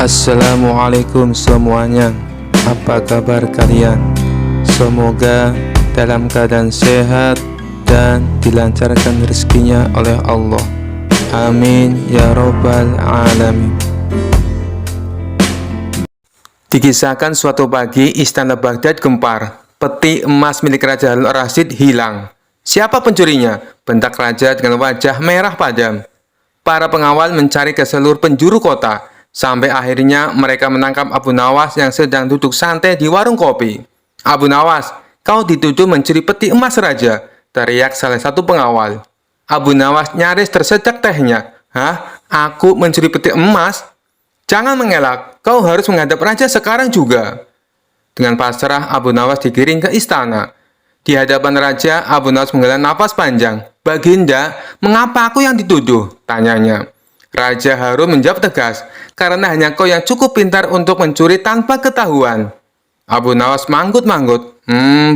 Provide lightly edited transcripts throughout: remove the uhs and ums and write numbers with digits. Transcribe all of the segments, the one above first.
Assalamualaikum semuanya. Apa kabar kalian? Semoga dalam keadaan sehat dan dilancarkan rezekinya oleh Allah. Amin ya robbal alamin. Dikisahkan suatu pagi istana Baghdad gempar. Peti emas milik Raja Harun Ar-Rasyid hilang. Siapa pencurinya? Bentak raja dengan wajah merah padam. Para pengawal mencari ke seluruh penjuru kota. Sampai akhirnya mereka menangkap Abu Nawas yang sedang duduk santai di warung kopi. "Abu Nawas, kau dituduh mencuri peti emas raja," teriak salah satu pengawal. Abu Nawas nyaris tersedak tehnya. "Hah? Aku mencuri peti emas? Jangan mengelak, kau harus menghadap raja sekarang juga." Dengan pasrah, Abu Nawas digiring ke istana. Di hadapan raja, Abu Nawas menghela napas panjang. "Baginda, mengapa aku yang dituduh?" tanyanya. Raja Harun menjawab tegas, "Karena hanya kau yang cukup pintar untuk mencuri tanpa ketahuan." Abu Nawas manggut-manggut.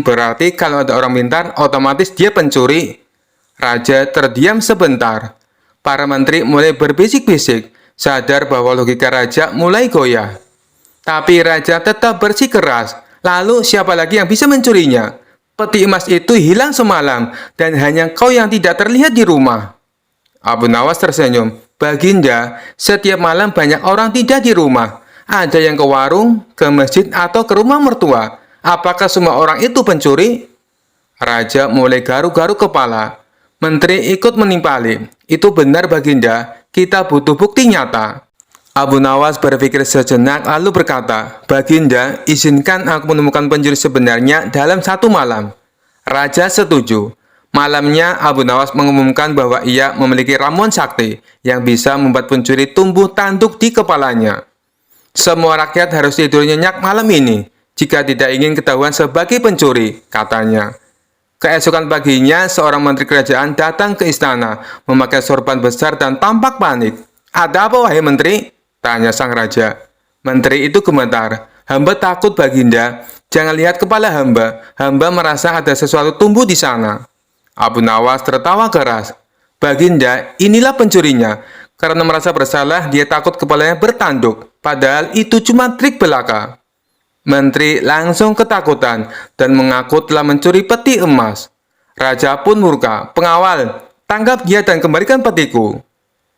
Berarti kalau ada orang pintar, otomatis dia pencuri." Raja terdiam sebentar. Para menteri mulai berbisik-bisik, sadar bahwa logika raja mulai goyah. Tapi raja tetap bersikeras. "Lalu siapa lagi yang bisa mencurinya? Peti emas itu hilang semalam, dan hanya kau yang tidak terlihat di rumah." Abu Nawas tersenyum. "Baginda, setiap malam banyak orang tidak di rumah. Ada yang ke warung, ke masjid, atau ke rumah mertua. Apakah semua orang itu pencuri?" Raja mulai garuk-garuk kepala. Menteri ikut menimpali. "Itu benar Baginda, kita butuh bukti nyata." Abu Nawas berpikir sejenak lalu berkata, "Baginda, izinkan aku menemukan pencuri sebenarnya dalam satu malam." Raja setuju. Malamnya, Abu Nawas mengumumkan bahwa ia memiliki ramuan sakti yang bisa membuat pencuri tumbuh tanduk di kepalanya. "Semua rakyat harus tidur nyenyak malam ini, jika tidak ingin ketahuan sebagai pencuri," katanya. Keesokan paginya, seorang menteri kerajaan datang ke istana, memakai sorban besar dan tampak panik. "Ada apa, wahai menteri?" tanya sang raja. Menteri itu gemetar. "Hamba takut, Baginda. Jangan lihat kepala hamba. Hamba merasa ada sesuatu tumbuh di sana." Abu Nawas tertawa keras. "Baginda, inilah pencurinya. Karena merasa bersalah, dia takut kepalanya bertanduk. Padahal itu cuma trik belaka." Menteri langsung ketakutan dan mengaku telah mencuri peti emas. Raja pun murka. "Pengawal, tangkap dia dan kembalikan petiku."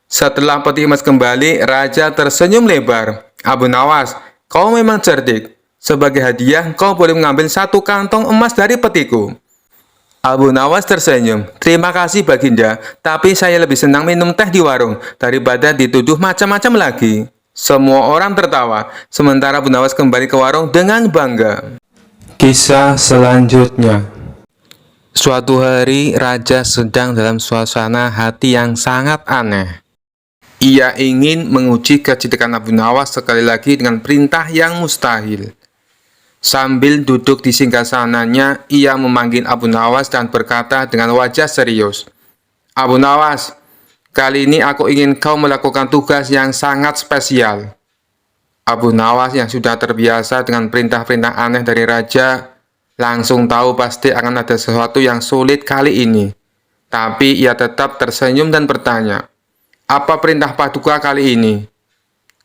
Setelah peti emas kembali, raja tersenyum lebar. "Abu Nawas, kau memang cerdik. Sebagai hadiah, kau boleh mengambil satu kantong emas dari petiku." Abu Nawas tersenyum. "Terima kasih Baginda, tapi saya lebih senang minum teh di warung daripada dituduh macam-macam lagi." Semua orang tertawa, sementara Abu Nawas kembali ke warung dengan bangga. Kisah selanjutnya. Suatu hari, raja sedang dalam suasana hati yang sangat aneh. Ia ingin menguji kecerdikan Abu Nawas sekali lagi dengan perintah yang mustahil. Sambil duduk di singgasananya, ia memanggil Abu Nawas dan berkata dengan wajah serius, "Abu Nawas, kali ini aku ingin kau melakukan tugas yang sangat spesial." Abu Nawas yang sudah terbiasa dengan perintah-perintah aneh dari raja, langsung tahu pasti akan ada sesuatu yang sulit kali ini. Tapi ia tetap tersenyum dan bertanya, "Apa perintah paduka kali ini?"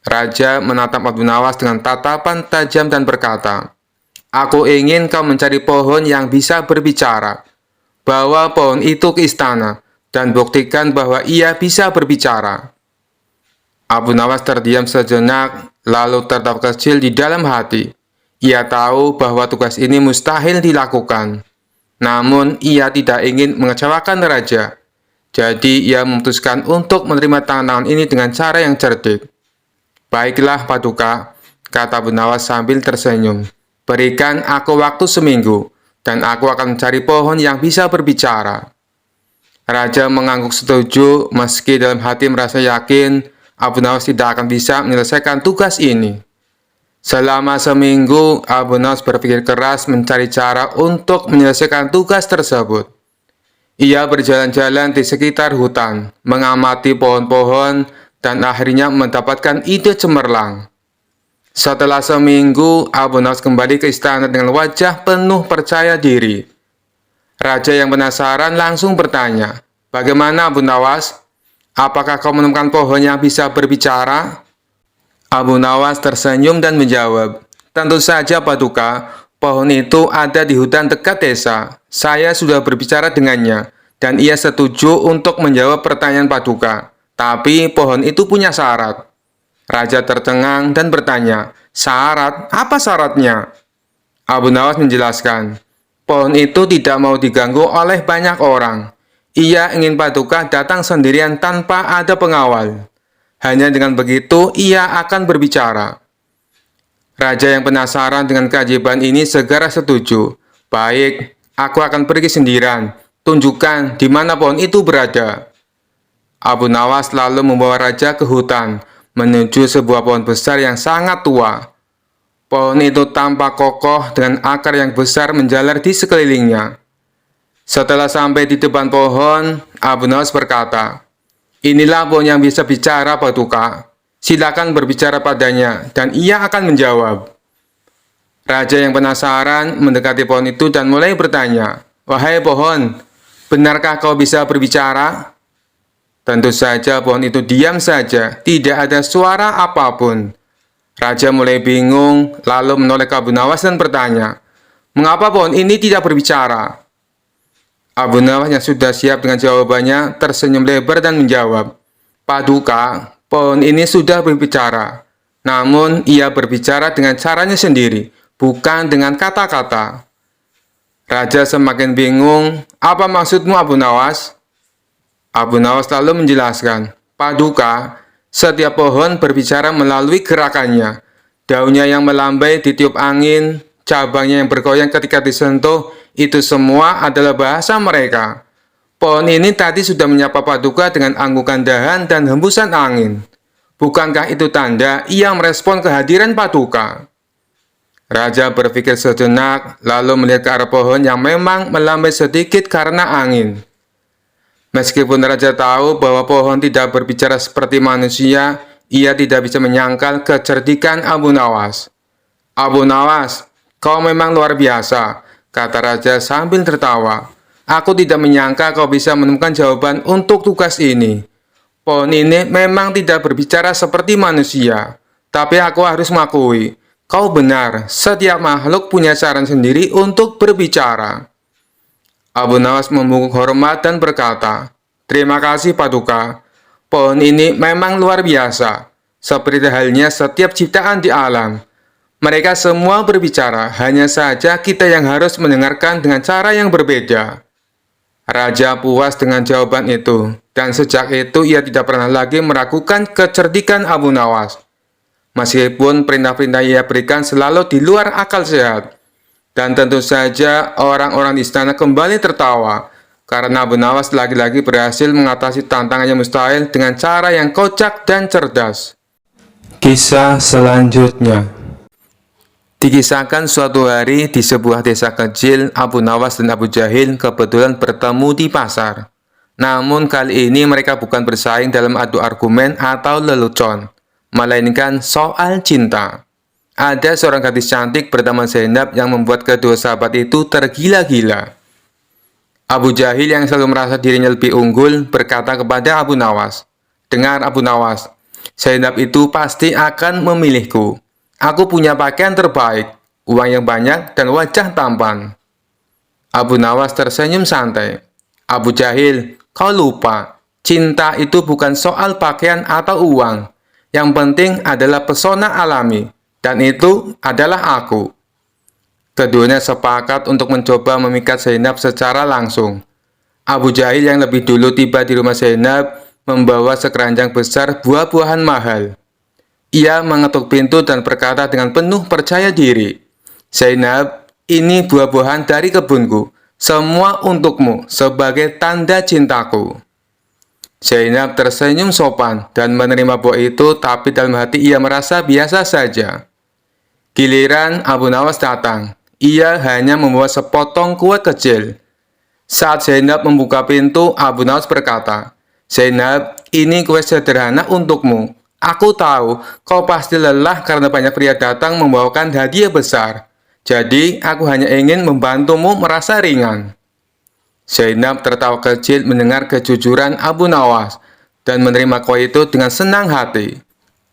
Raja menatap Abu Nawas dengan tatapan tajam dan berkata, "Aku ingin kau mencari pohon yang bisa berbicara. Bawa pohon itu ke istana dan buktikan bahwa ia bisa berbicara." Abu Nawas terdiam sejenak, lalu tertawa kecil di dalam hati. Ia tahu bahwa tugas ini mustahil dilakukan. Namun, ia tidak ingin mengecewakan raja. Jadi, ia memutuskan untuk menerima tantangan ini dengan cara yang cerdik. "Baiklah, paduka," kata Abu Nawas sambil tersenyum. "Berikan aku waktu seminggu, dan aku akan mencari pohon yang bisa berbicara." Raja mengangguk setuju, meski dalam hati merasa yakin Abu Nawas tidak akan bisa menyelesaikan tugas ini. Selama seminggu, Abu Nawas berpikir keras mencari cara untuk menyelesaikan tugas tersebut. Ia berjalan-jalan di sekitar hutan, mengamati pohon-pohon, dan akhirnya mendapatkan ide cemerlang. Setelah seminggu, Abu Nawas kembali ke istana dengan wajah penuh percaya diri. Raja yang penasaran langsung bertanya, "Bagaimana Abu Nawas? Apakah kau menemukan pohon yang bisa berbicara?" Abu Nawas tersenyum dan menjawab, "Tentu saja, Paduka. Pohon itu ada di hutan dekat desa. Saya sudah berbicara dengannya, dan ia setuju untuk menjawab pertanyaan Paduka. Tapi pohon itu punya syarat." Raja tercengang dan bertanya, "Syarat? Apa syaratnya?" Abu Nawas menjelaskan, "Pohon itu tidak mau diganggu oleh banyak orang. Ia ingin Paduka datang sendirian tanpa ada pengawal. Hanya dengan begitu ia akan berbicara." Raja yang penasaran dengan keajaiban ini segera setuju. "Baik, aku akan pergi sendirian. Tunjukkan di mana pohon itu berada." Abu Nawas lalu membawa raja ke hutan, menuju sebuah pohon besar yang sangat tua. Pohon itu tampak kokoh dengan akar yang besar menjalar di sekelilingnya. Setelah sampai di depan pohon, Abu Nawas berkata, "Inilah pohon yang bisa bicara, Paduka. Silakan berbicara padanya, dan ia akan menjawab." Raja yang penasaran mendekati pohon itu dan mulai bertanya, "Wahai pohon, benarkah kau bisa berbicara?" Tentu saja pohon itu diam saja, tidak ada suara apapun. Raja mulai bingung, lalu menoleh ke Abu Nawas dan bertanya, "Mengapa pohon ini tidak berbicara?" Abu Nawas yang sudah siap dengan jawabannya tersenyum lebar dan menjawab, "Paduka, pohon ini sudah berbicara. Namun ia berbicara dengan caranya sendiri, bukan dengan kata-kata." Raja semakin bingung, "Apa maksudmu, Abu Nawas?" Abu Nawas lalu menjelaskan, "Paduka, setiap pohon berbicara melalui gerakannya. Daunnya yang melambai ditiup angin, cabangnya yang bergoyang ketika disentuh, itu semua adalah bahasa mereka. Pohon ini tadi sudah menyapa Paduka dengan anggukan dahan dan hembusan angin. Bukankah itu tanda ia merespon kehadiran Paduka?" Raja berpikir sejenak, lalu melihat ke arah pohon yang memang melambai sedikit karena angin. Meskipun Raja tahu bahwa pohon tidak berbicara seperti manusia, ia tidak bisa menyangkal kecerdikan Abu Nawas. "Abu Nawas, kau memang luar biasa," kata Raja sambil tertawa. "Aku tidak menyangka kau bisa menemukan jawaban untuk tugas ini. Pohon ini memang tidak berbicara seperti manusia, tapi aku harus mengakui, kau benar, setiap makhluk punya cara sendiri untuk berbicara." Abu Nawas membungkuk hormat dan berkata, "Terima kasih, Paduka. Pohon ini memang luar biasa, seperti halnya setiap ciptaan di alam. Mereka semua berbicara, hanya saja kita yang harus mendengarkan dengan cara yang berbeda." Raja puas dengan jawaban itu, dan sejak itu ia tidak pernah lagi meragukan kecerdikan Abu Nawas. Meskipun perintah-perintah ia berikan selalu di luar akal sehat. Dan tentu saja orang-orang di istana kembali tertawa, karena Abu Nawas lagi-lagi berhasil mengatasi tantangan yang mustahil dengan cara yang kocak dan cerdas. Kisah selanjutnya. Dikisahkan suatu hari di sebuah desa kecil, Abu Nawas dan Abu Jahil kebetulan bertemu di pasar. Namun kali ini mereka bukan bersaing dalam adu argumen atau lelucon, melainkan soal cinta. Ada seorang gadis cantik bernama Zainab yang membuat kedua sahabat itu tergila-gila. Abu Jahil yang selalu merasa dirinya lebih unggul berkata kepada Abu Nawas, "Dengar Abu Nawas, Zainab itu pasti akan memilihku. Aku punya pakaian terbaik, uang yang banyak, dan wajah tampan." Abu Nawas tersenyum santai. "Abu Jahil, kau lupa, cinta itu bukan soal pakaian atau uang. Yang penting adalah pesona alami. Dan itu adalah aku." Keduanya sepakat untuk mencoba memikat Zainab secara langsung. Abu Jahil yang lebih dulu tiba di rumah Zainab membawa sekeranjang besar buah-buahan mahal. Ia mengetuk pintu dan berkata dengan penuh percaya diri, "Zainab, ini buah-buahan dari kebunku. Semua untukmu sebagai tanda cintaku." Zainab tersenyum sopan dan menerima buah itu, tapi dalam hati ia merasa biasa saja. Giliran Abu Nawas datang. Ia hanya membawa sepotong kue kecil. Saat Zainab membuka pintu, Abu Nawas berkata, "Zainab, ini kue sederhana untukmu. Aku tahu kau pasti lelah karena banyak pria datang membawakan hadiah besar. Jadi, aku hanya ingin membantumu merasa ringan." Zainab tertawa kecil mendengar kejujuran Abu Nawas dan menerima kue itu dengan senang hati.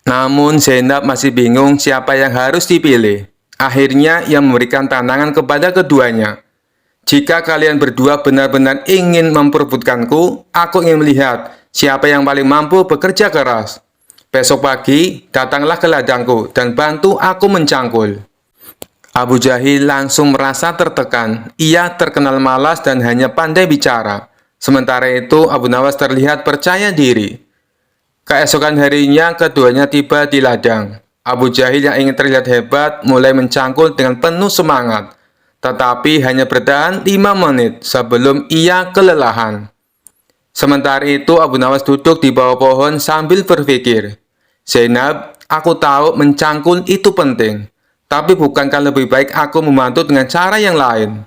Namun Zainab masih bingung siapa yang harus dipilih. Akhirnya ia memberikan tantangan kepada keduanya. Jika kalian berdua benar-benar ingin memperebutkanku, aku ingin melihat siapa yang paling mampu bekerja keras. Besok pagi, datanglah ke ladangku dan bantu aku mencangkul. Abu Jahil langsung merasa tertekan. Ia terkenal malas dan hanya pandai bicara. Sementara itu, Abu Nawas terlihat percaya diri. Keesokan harinya, keduanya tiba di ladang. Abu Jahil yang ingin terlihat hebat mulai mencangkul dengan penuh semangat. Tetapi hanya bertahan 5 menit sebelum ia kelelahan. Sementara itu, Abu Nawas duduk di bawah pohon sambil berpikir. Zainab, aku tahu mencangkul itu penting. Tapi bukankah lebih baik aku membantu dengan cara yang lain?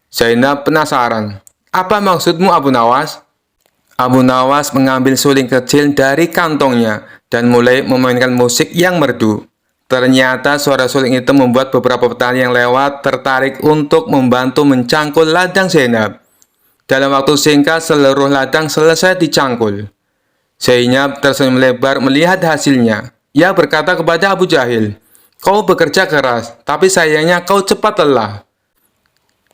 Zainab penasaran. Apa maksudmu, Abu Nawas? Abu Nawas mengambil suling kecil dari kantongnya dan mulai memainkan musik yang merdu. Ternyata suara suling itu membuat beberapa petani yang lewat tertarik untuk membantu mencangkul ladang Zainab. Dalam waktu singkat, seluruh ladang selesai dicangkul. Zainab tersenyum lebar melihat hasilnya. Ia berkata kepada Abu Jahil, "Kau bekerja keras, tapi sayangnya kau cepat lelah."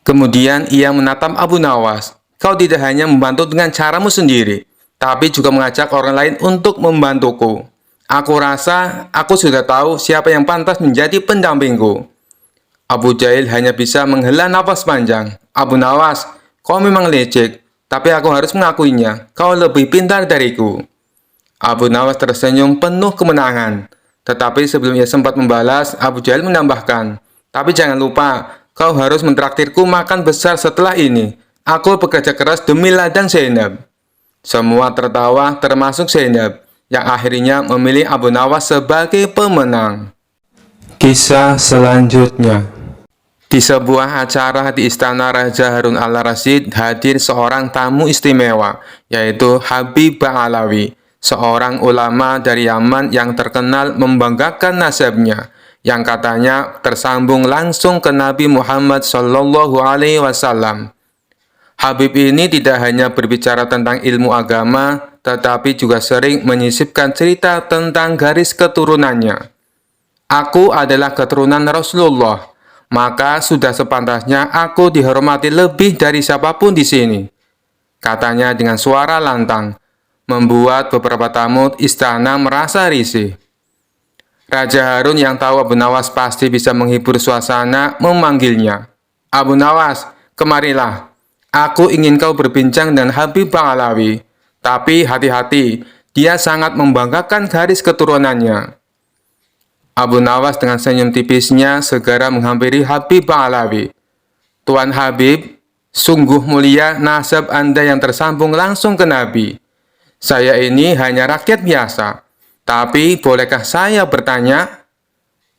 Kemudian ia menatap Abu Nawas. "Kau tidak hanya membantu dengan caramu sendiri, tapi juga mengajak orang lain untuk membantuku. Aku rasa aku sudah tahu siapa yang pantas menjadi pendampingku." Abu Jahil hanya bisa menghela nafas panjang. "Abu Nawas, kau memang licik, tapi aku harus mengakuinya. Kau lebih pintar dariku." Abu Nawas tersenyum penuh kemenangan. Tetapi sebelum ia sempat membalas, Abu Jahil menambahkan, "Tapi jangan lupa, kau harus mentraktirku makan besar setelah ini. Aku bekerja keras demi ladang Zainab." Semua tertawa termasuk Zainab, yang akhirnya memilih Abu Nawas sebagai pemenang. Kisah selanjutnya. Di sebuah acara di Istana Raja Harun al-Rasyid hadir seorang tamu istimewa, yaitu Habib Ba'alawi, seorang ulama dari Yaman yang terkenal membanggakan nasabnya, yang katanya tersambung langsung ke Nabi Muhammad SAW. Habib ini tidak hanya berbicara tentang ilmu agama, tetapi juga sering menyisipkan cerita tentang garis keturunannya. "Aku adalah keturunan Rasulullah, maka sudah sepantasnya aku dihormati lebih dari siapapun di sini," katanya dengan suara lantang, membuat beberapa tamu istana merasa risih. Raja Harun yang tahu Abu Nawas pasti bisa menghibur suasana memanggilnya. "Abu Nawas, kemarilah. Aku ingin kau berbincang dengan Habib Ba'alawi. Tapi hati-hati, dia sangat membanggakan garis keturunannya." Abu Nawas dengan senyum tipisnya segera menghampiri Habib Ba'alawi. "Tuan Habib, sungguh mulia nasab Anda yang tersambung langsung ke Nabi. Saya ini hanya rakyat biasa, tapi bolehkah saya bertanya?"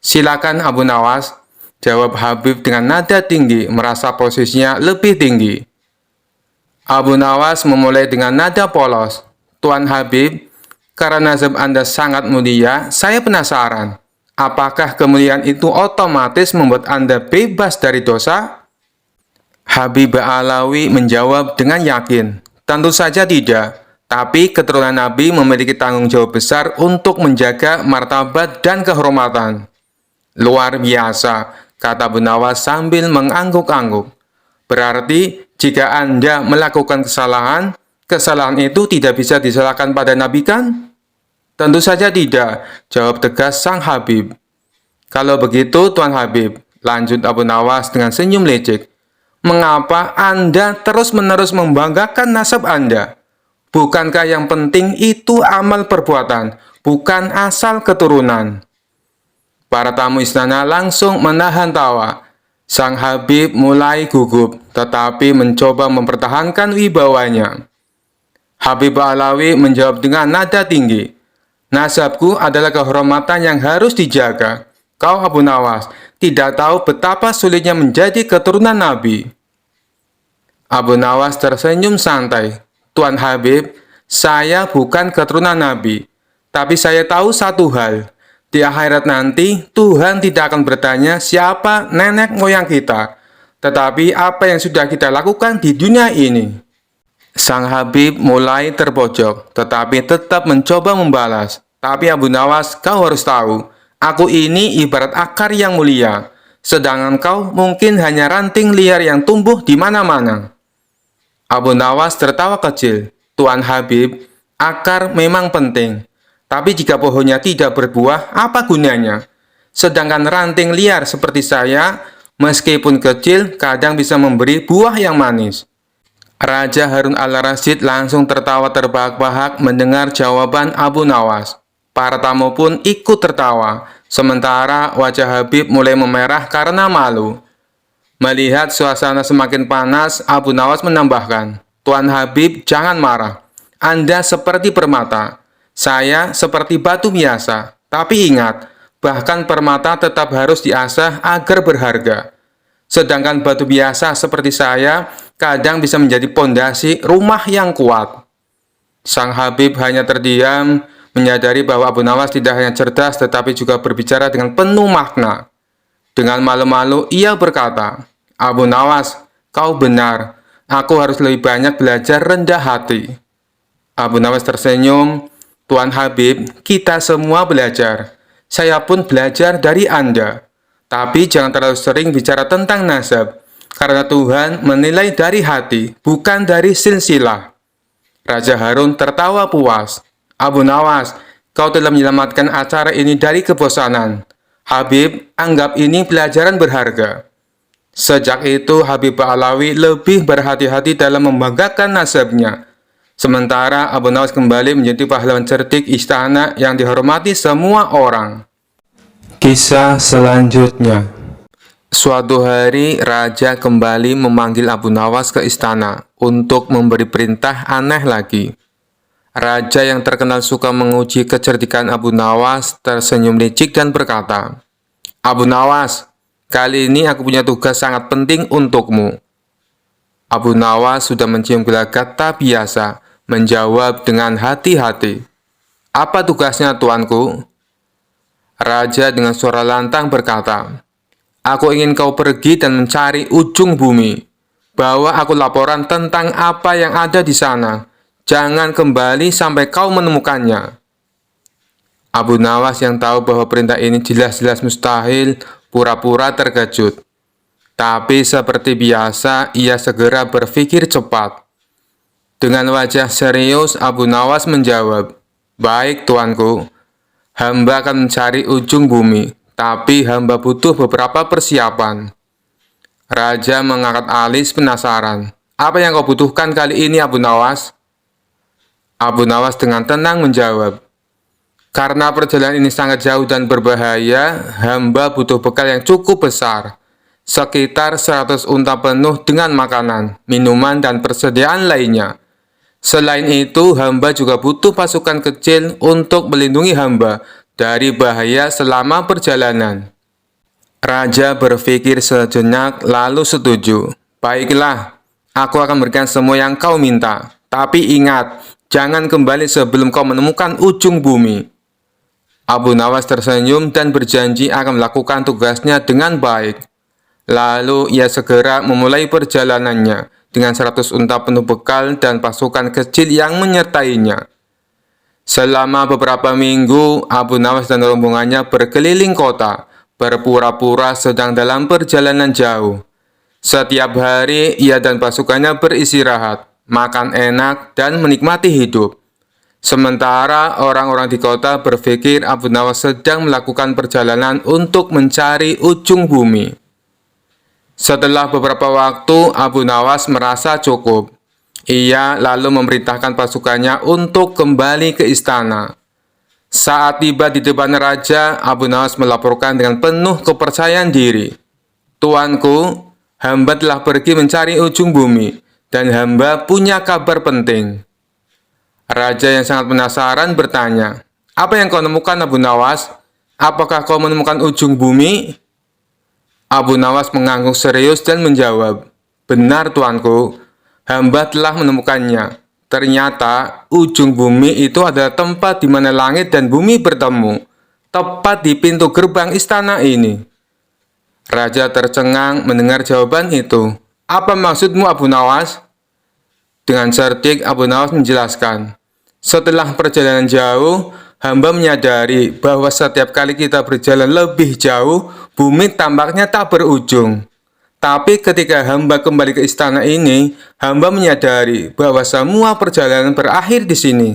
"Silakan Abu Nawas," jawab Habib dengan nada tinggi, merasa posisinya lebih tinggi. Abu Nawas memulai dengan nada polos. "Tuan Habib, karena nasab Anda sangat mulia, saya penasaran. Apakah kemuliaan itu otomatis membuat Anda bebas dari dosa?" Habib Ba'alawi menjawab dengan yakin, "Tentu saja tidak. Tapi keturunan Nabi memiliki tanggung jawab besar untuk menjaga martabat dan kehormatan." "Luar biasa," kata Abu Nawas sambil mengangguk-angguk. "Berarti jika Anda melakukan kesalahan, kesalahan itu tidak bisa disalahkan pada Nabi kan?" "Tentu saja tidak," jawab tegas sang Habib. "Kalau begitu Tuan Habib," lanjut Abu Nawas dengan senyum lecek, "mengapa Anda terus-menerus membanggakan nasab Anda? Bukankah yang penting itu amal perbuatan, bukan asal keturunan?" Para tamu istana langsung menahan tawa. Sang Habib mulai gugup, tetapi mencoba mempertahankan wibawanya. Habib Ba'alawi menjawab dengan nada tinggi, "Nasabku adalah kehormatan yang harus dijaga. Kau Abu Nawas tidak tahu betapa sulitnya menjadi keturunan Nabi." Abu Nawas tersenyum santai. "Tuan Habib, saya bukan keturunan Nabi, tapi saya tahu satu hal. Di akhirat nanti, Tuhan tidak akan bertanya siapa nenek moyang kita, tetapi apa yang sudah kita lakukan di dunia ini." Sang Habib mulai terpojok, tetapi tetap mencoba membalas. Tapi Abu Nawas, kau harus tahu, aku ini ibarat akar yang mulia, sedangkan kau mungkin hanya ranting liar yang tumbuh di mana-mana. Abu Nawas tertawa kecil. Tuan Habib, akar memang penting. Tapi jika pohonnya tidak berbuah, apa gunanya? Sedangkan ranting liar seperti saya, meskipun kecil, kadang bisa memberi buah yang manis. Raja Harun al-Rasyid langsung tertawa terbahak-bahak mendengar jawaban Abu Nawas. Para tamu pun ikut tertawa, sementara wajah Habib mulai memerah karena malu. Melihat suasana semakin panas, Abu Nawas menambahkan, "Tuan Habib, jangan marah. Anda seperti permata. Saya seperti batu biasa. Tapi ingat, bahkan permata tetap harus diasah agar berharga. Sedangkan batu biasa seperti saya, kadang bisa menjadi pondasi rumah yang kuat." Sang Habib hanya terdiam, menyadari bahwa Abu Nawas tidak hanya cerdas, tetapi juga berbicara dengan penuh makna. Dengan malu-malu, ia berkata, "Abu Nawas, kau benar. Aku harus lebih banyak belajar rendah hati." Abu Nawas tersenyum, "Tuan Habib, kita semua belajar. Saya pun belajar dari Anda. Tapi jangan terlalu sering bicara tentang nasab, karena Tuhan menilai dari hati, bukan dari silsilah." Raja Harun tertawa puas. "Abu Nawas, kau telah menyelamatkan acara ini dari kebosanan. Habib, anggap ini pelajaran berharga." Sejak itu, Habib Ba'alawi lebih berhati-hati dalam membanggakan nasabnya. Sementara Abu Nawas kembali menjadi pahlawan cerdik istana yang dihormati semua orang. Kisah selanjutnya. Suatu hari, Raja kembali memanggil Abu Nawas ke istana untuk memberi perintah aneh lagi. Raja yang terkenal suka menguji kecerdikan Abu Nawas tersenyum licik dan berkata, "Abu Nawas, kali ini aku punya tugas sangat penting untukmu." Abu Nawas sudah mencium gelagat tak biasa, menjawab dengan hati-hati, "Apa tugasnya, tuanku?" Raja dengan suara lantang berkata, "Aku ingin kau pergi dan mencari ujung bumi. Bawa aku laporan tentang apa yang ada di sana. Jangan kembali sampai kau menemukannya." Abu Nawas yang tahu bahwa perintah ini jelas-jelas mustahil, pura-pura terkejut. Tapi seperti biasa, ia segera berpikir cepat. Dengan wajah serius, Abu Nawas menjawab, "Baik, tuanku. Hamba akan mencari ujung bumi, tapi hamba butuh beberapa persiapan." Raja mengangkat alis penasaran. "Apa yang kau butuhkan kali ini, Abu Nawas?" Abu Nawas dengan tenang menjawab, "Karena perjalanan ini sangat jauh dan berbahaya, hamba butuh bekal yang cukup besar. Sekitar 100 unta penuh dengan makanan, minuman, dan persediaan lainnya. Selain itu, hamba juga butuh pasukan kecil untuk melindungi hamba dari bahaya selama perjalanan." Raja berpikir sejenak lalu setuju. "Baiklah, aku akan berikan semua yang kau minta. Tapi ingat, jangan kembali sebelum kau menemukan ujung bumi." Abu Nawas tersenyum dan berjanji akan melakukan tugasnya dengan baik. Lalu ia segera memulai perjalanannya dengan 100 unta penuh bekal dan pasukan kecil yang menyertainya. Selama beberapa minggu, Abu Nawas dan rombongannya berkeliling kota, berpura-pura sedang dalam perjalanan jauh. Setiap hari, ia dan pasukannya beristirahat, makan enak, dan menikmati hidup. Sementara orang-orang di kota berpikir Abu Nawas sedang melakukan perjalanan untuk mencari ujung bumi. Setelah beberapa waktu, Abu Nawas merasa cukup. Ia lalu memerintahkan pasukannya untuk kembali ke istana. Saat tiba di depan raja, Abu Nawas melaporkan dengan penuh kepercayaan diri, "Tuanku, hamba telah pergi mencari ujung bumi, dan hamba punya kabar penting." Raja yang sangat penasaran bertanya, "Apa yang kau temukan, Abu Nawas? Apakah kau menemukan ujung bumi?" Abu Nawas mengangguk serius dan menjawab, "Benar, tuanku. Hamba telah menemukannya. Ternyata ujung bumi itu adalah tempat di mana langit dan bumi bertemu, tepat di pintu gerbang istana ini." Raja tercengang mendengar jawaban itu. "Apa maksudmu, Abu Nawas?" Dengan cerdik, Abu Nawas menjelaskan, "Setelah perjalanan jauh, hamba menyadari bahwa setiap kali kita berjalan lebih jauh, bumi tampaknya tak berujung. Tapi ketika hamba kembali ke istana ini, hamba menyadari bahwa semua perjalanan berakhir di sini,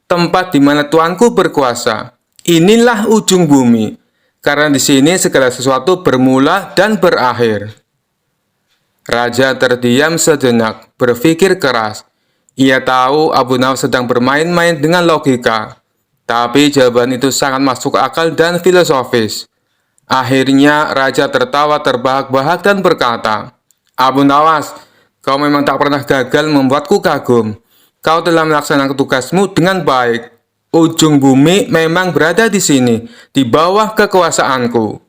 tempat di mana Tuanku berkuasa. Inilah ujung bumi, karena di sini segala sesuatu bermula dan berakhir. Raja terdiam sejenak, berpikir keras. Ia tahu Abu Nawas sedang bermain-main dengan logika, tapi jawaban itu sangat masuk akal dan filosofis. Akhirnya Raja tertawa terbahak-bahak dan berkata, "Abu Nawas, kau memang tak pernah gagal membuatku kagum. Kau telah melaksanakan tugasmu dengan baik. Ujung bumi memang berada di sini, di bawah kekuasaanku."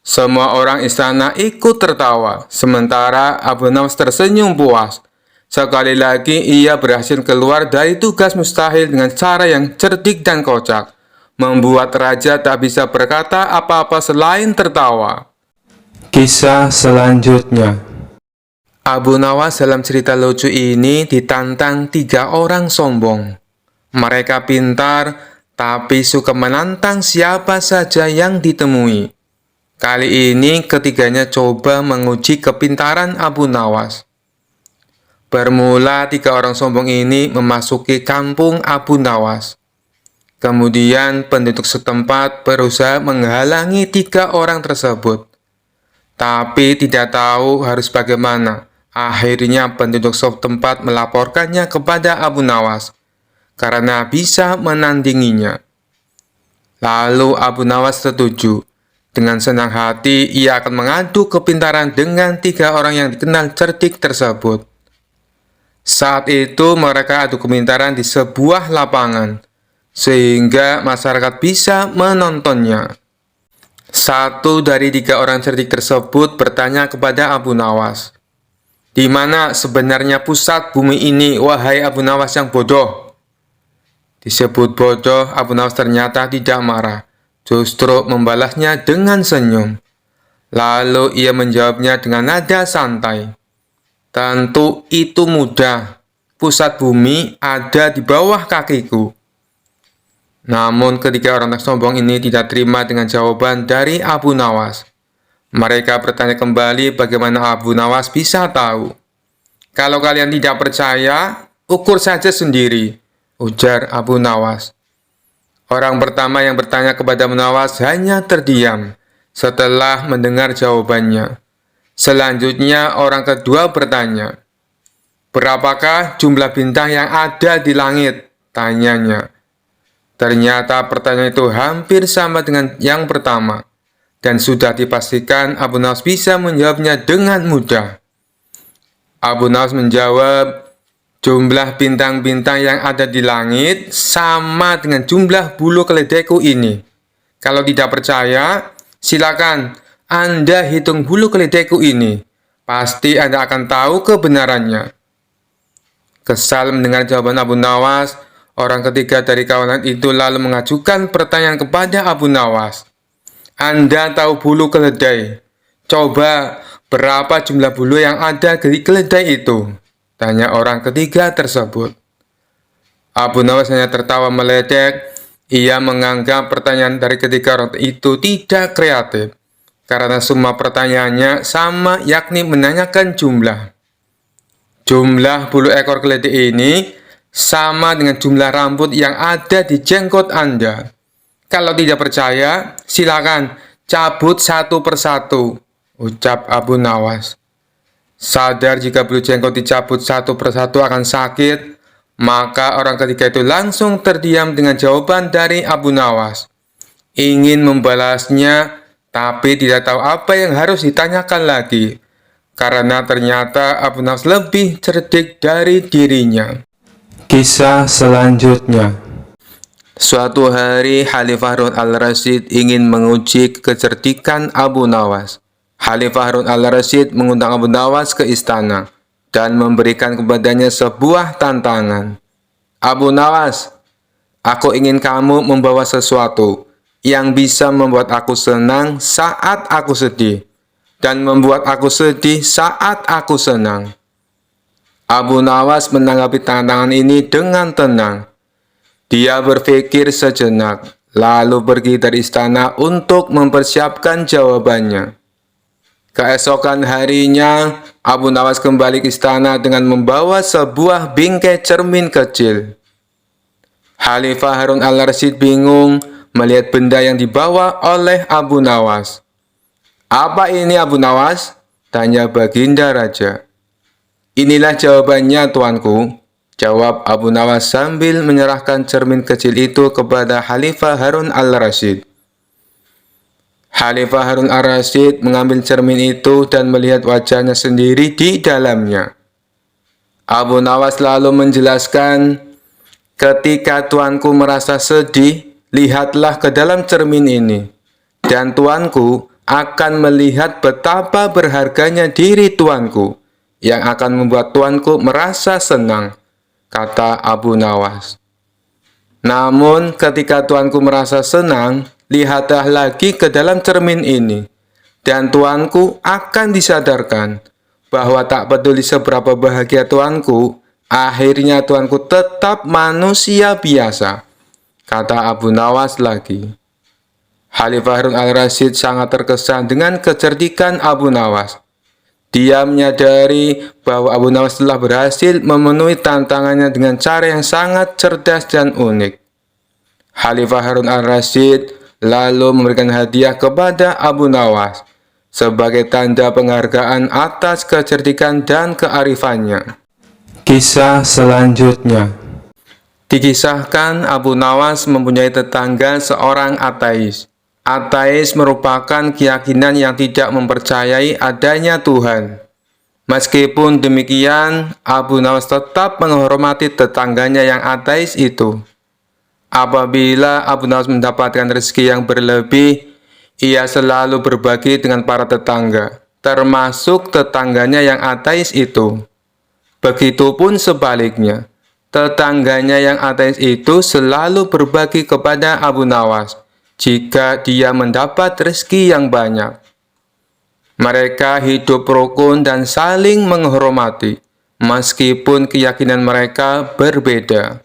Semua orang istana ikut tertawa, sementara Abu Nawas tersenyum puas. Sekali lagi ia berhasil keluar dari tugas mustahil dengan cara yang cerdik dan kocak, membuat raja tak bisa berkata apa-apa selain tertawa. Kisah selanjutnya. Abu Nawas dalam cerita lucu ini ditantang 3 orang sombong. Mereka pintar, tapi suka menantang siapa saja yang ditemui. Kali ini ketiganya coba menguji kepintaran Abu Nawas. Bermula 3 orang sombong ini memasuki kampung Abu Nawas. Kemudian penduduk setempat berusaha menghalangi 3 orang tersebut. Tapi tidak tahu harus bagaimana. Akhirnya penduduk setempat melaporkannya kepada Abu Nawas karena bisa menandinginya. Lalu Abu Nawas setuju. Dengan senang hati, ia akan mengadu kepintaran dengan 3 orang yang dikenal cerdik tersebut. Saat itu mereka adu kepintaran di sebuah lapangan, sehingga masyarakat bisa menontonnya. Satu dari 3 orang cerdik tersebut bertanya kepada Abu Nawas, "Di mana sebenarnya pusat bumi ini, wahai Abu Nawas yang bodoh?" Disebut bodoh, Abu Nawas ternyata tidak marah. Justru membalasnya dengan senyum. Lalu ia menjawabnya dengan nada santai. "Tentu itu mudah. Pusat bumi ada di bawah kakiku." Namun ketiga orang sombong ini tidak terima dengan jawaban dari Abu Nawas. Mereka bertanya kembali bagaimana Abu Nawas bisa tahu. "Kalau kalian tidak percaya, ukur saja sendiri," ujar Abu Nawas. Orang pertama yang bertanya kepada Abu Nawas hanya terdiam setelah mendengar jawabannya. Selanjutnya orang kedua bertanya, "Berapakah jumlah bintang yang ada di langit?" tanyanya. Ternyata pertanyaan itu hampir sama dengan yang pertama, dan sudah dipastikan Abu Nawas bisa menjawabnya dengan mudah. Abu Nawas menjawab, "Jumlah bintang-bintang yang ada di langit sama dengan jumlah bulu keledaiku ini. Kalau tidak percaya, silakan Anda hitung bulu keledaiku ini. Pasti Anda akan tahu kebenarannya." Kesal mendengar jawaban Abu Nawas, orang ketiga dari kawanan itu lalu mengajukan pertanyaan kepada Abu Nawas. "Anda tahu bulu keledai? Coba berapa jumlah bulu yang ada di keledai itu?" tanya orang ketiga tersebut. Abu Nawas hanya tertawa meledek. Ia menganggap pertanyaan dari ketiga orang itu tidak kreatif, karena semua pertanyaannya sama, yakni menanyakan jumlah. Jumlah bulu ekor keledai ini sama dengan jumlah rambut yang ada di jenggot Anda. Kalau tidak percaya, silakan cabut satu persatu, ucap Abu Nawas. Sadar jika bulu jenggot dicabut satu persatu akan sakit, maka orang ketiga itu langsung terdiam dengan jawaban dari Abu Nawas. Ingin membalasnya, tapi tidak tahu apa yang harus ditanyakan lagi, karena ternyata Abu Nawas lebih cerdik dari dirinya. Kisah selanjutnya. Suatu hari Khalifah Harun al-Rasyid ingin menguji kecerdikan Abu Nawas. Khalifah Harun al-Rasyid mengundang Abu Nawas ke istana dan memberikan kepadanya sebuah tantangan. "Abu Nawas, aku ingin kamu membawa sesuatu yang bisa membuat aku senang saat aku sedih, dan membuat aku sedih saat aku senang." Abu Nawas menanggapi tantangan ini dengan tenang. Dia berpikir sejenak, lalu pergi dari istana untuk mempersiapkan jawabannya. Keesokan harinya, Abu Nawas kembali ke istana dengan membawa sebuah bingkai cermin kecil. Khalifah Harun al-Rasyid bingung melihat benda yang dibawa oleh Abu Nawas. "Apa ini, Abu Nawas?" tanya Baginda Raja. "Inilah jawabannya, tuanku," jawab Abu Nawas sambil menyerahkan cermin kecil itu kepada Khalifah Harun al-Rasyid. Khalifah Harun al-Rasyid mengambil cermin itu dan melihat wajahnya sendiri di dalamnya. Abu Nawas lalu menjelaskan, "Ketika tuanku merasa sedih, lihatlah ke dalam cermin ini, dan tuanku akan melihat betapa berharganya diri tuanku, yang akan membuat tuanku merasa senang," kata Abu Nawas. "Namun ketika tuanku merasa senang, lihatlah lagi ke dalam cermin ini, dan tuanku akan disadarkan bahwa tak peduli seberapa bahagia tuanku, akhirnya tuanku tetap manusia biasa," kata Abu Nawas lagi. Khalifah Harun al-Rasyid sangat terkesan dengan kecerdikan Abu Nawas. Dia menyadari bahwa Abu Nawas telah berhasil memenuhi tantangannya dengan cara yang sangat cerdas dan unik. Khalifah Harun al-Rasyid lalu memberikan hadiah kepada Abu Nawas sebagai tanda penghargaan atas kecerdikan dan kearifannya. Kisah selanjutnya. Dikisahkan Abu Nawas mempunyai tetangga seorang ateis. Ateis merupakan keyakinan yang tidak mempercayai adanya Tuhan. Meskipun demikian, Abu Nawas tetap menghormati tetangganya yang ateis itu. Apabila Abu Nawas mendapatkan rezeki yang berlebih, ia selalu berbagi dengan para tetangga, termasuk tetangganya yang ateis itu. Begitupun sebaliknya, tetangganya yang ateis itu selalu berbagi kepada Abu Nawas jika dia mendapat rezeki yang banyak. Mereka hidup rukun dan saling menghormati, meskipun keyakinan mereka berbeda.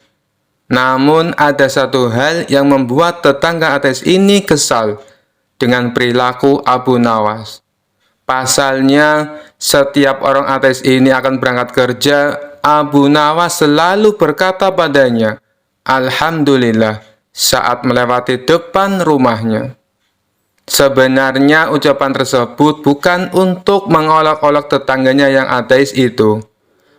Namun ada satu hal yang membuat tetangga ateis ini kesal dengan perilaku Abu Nawas. Pasalnya, setiap orang ateis ini akan berangkat kerja, Abu Nawas selalu berkata padanya, "Alhamdulillah," saat melewati depan rumahnya. Sebenarnya ucapan tersebut bukan untuk mengolok-olok tetangganya yang ateis itu.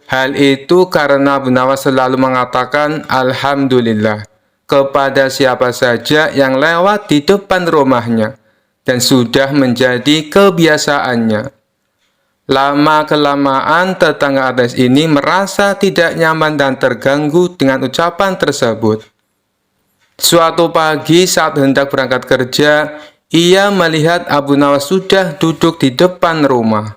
Hal itu karena Abu Nawas selalu mengatakan Alhamdulillah kepada siapa saja yang lewat di depan rumahnya, dan sudah menjadi kebiasaannya. Lama-kelamaan tetangga ateis ini merasa tidak nyaman dan terganggu dengan ucapan tersebut. Suatu pagi saat hendak berangkat kerja, ia melihat Abu Nawas sudah duduk di depan rumah.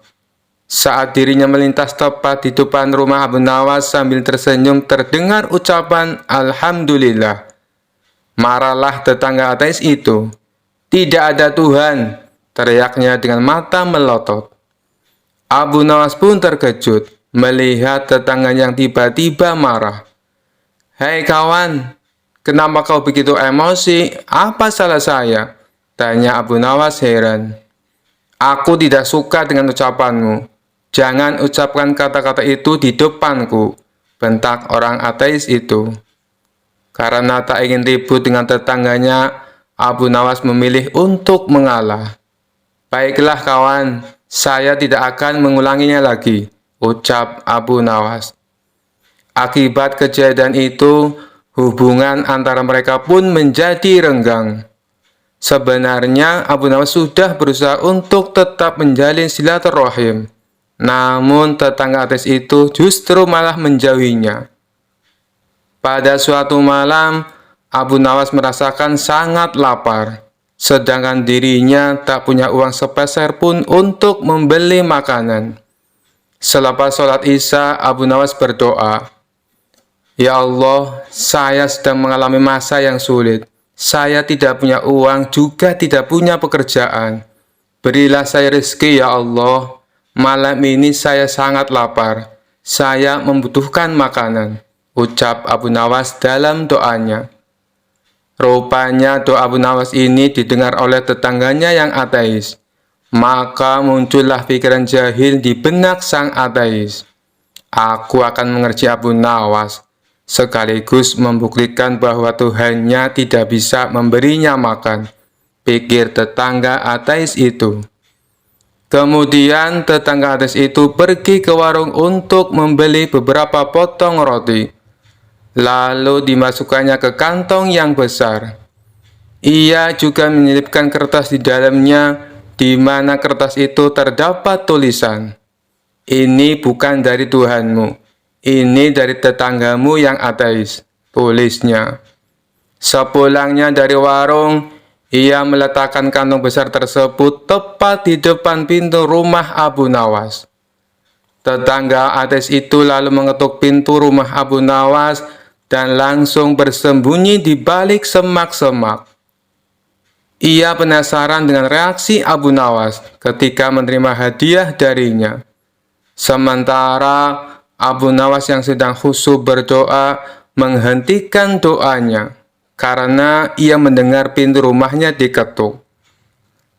Saat dirinya melintas tepat di depan rumah Abu Nawas sambil tersenyum, terdengar ucapan Alhamdulillah. Marahlah tetangga ateis itu. "Tidak ada Tuhan," teriaknya dengan mata melotot. Abu Nawas pun terkejut melihat tetangganya yang tiba-tiba marah. "Hei kawan, kenapa kau begitu emosi? Apa salah saya?" tanya Abu Nawas heran. "Aku tidak suka dengan ucapanmu. Jangan ucapkan kata-kata itu di depanku," bentak orang ateis itu. Karena tak ingin ribut dengan tetangganya, Abu Nawas memilih untuk mengalah. "Baiklah kawan, saya tidak akan mengulanginya lagi," ucap Abu Nawas. Akibat kejadian itu, hubungan antara mereka pun menjadi renggang. Sebenarnya Abu Nawas sudah berusaha untuk tetap menjalin silaturahim, namun tetangga ateis itu justru malah menjauhinya. Pada suatu malam, Abu Nawas merasakan sangat lapar, sedangkan dirinya tak punya uang sepeser pun untuk membeli makanan. Selepas sholat Isya, Abu Nawas berdoa, "Ya Allah, saya sedang mengalami masa yang sulit. Saya tidak punya uang, juga tidak punya pekerjaan. Berilah saya rezeki ya Allah. Malam ini saya sangat lapar. Saya membutuhkan makanan," ucap Abu Nawas dalam doanya. Rupanya doa Abu Nawas ini didengar oleh tetangganya yang ateis. Maka muncullah pikiran jahil di benak sang ateis. Aku akan mengerji Abu Nawas, sekaligus membuktikan bahwa Tuhannya tidak bisa memberinya makan, pikir tetangga ateis itu. Kemudian tetangga ateis itu pergi ke warung untuk membeli beberapa potong roti. Lalu dimasukkannya ke kantong yang besar. Ia juga menyelipkan kertas di dalamnya, di mana kertas itu terdapat tulisan, "Ini bukan dari Tuhanmu, ini dari tetanggamu yang ateis," tulisnya. Sepulangnya dari warung, ia meletakkan kantong besar tersebut tepat di depan pintu rumah Abu Nawas. Tetangga ateis itu lalu mengetuk pintu rumah Abu Nawas dan langsung bersembunyi di balik semak-semak. Ia penasaran dengan reaksi Abu Nawas ketika menerima hadiah darinya. Sementara Abu Nawas yang sedang khusyuk berdoa menghentikan doanya karena ia mendengar pintu rumahnya diketuk.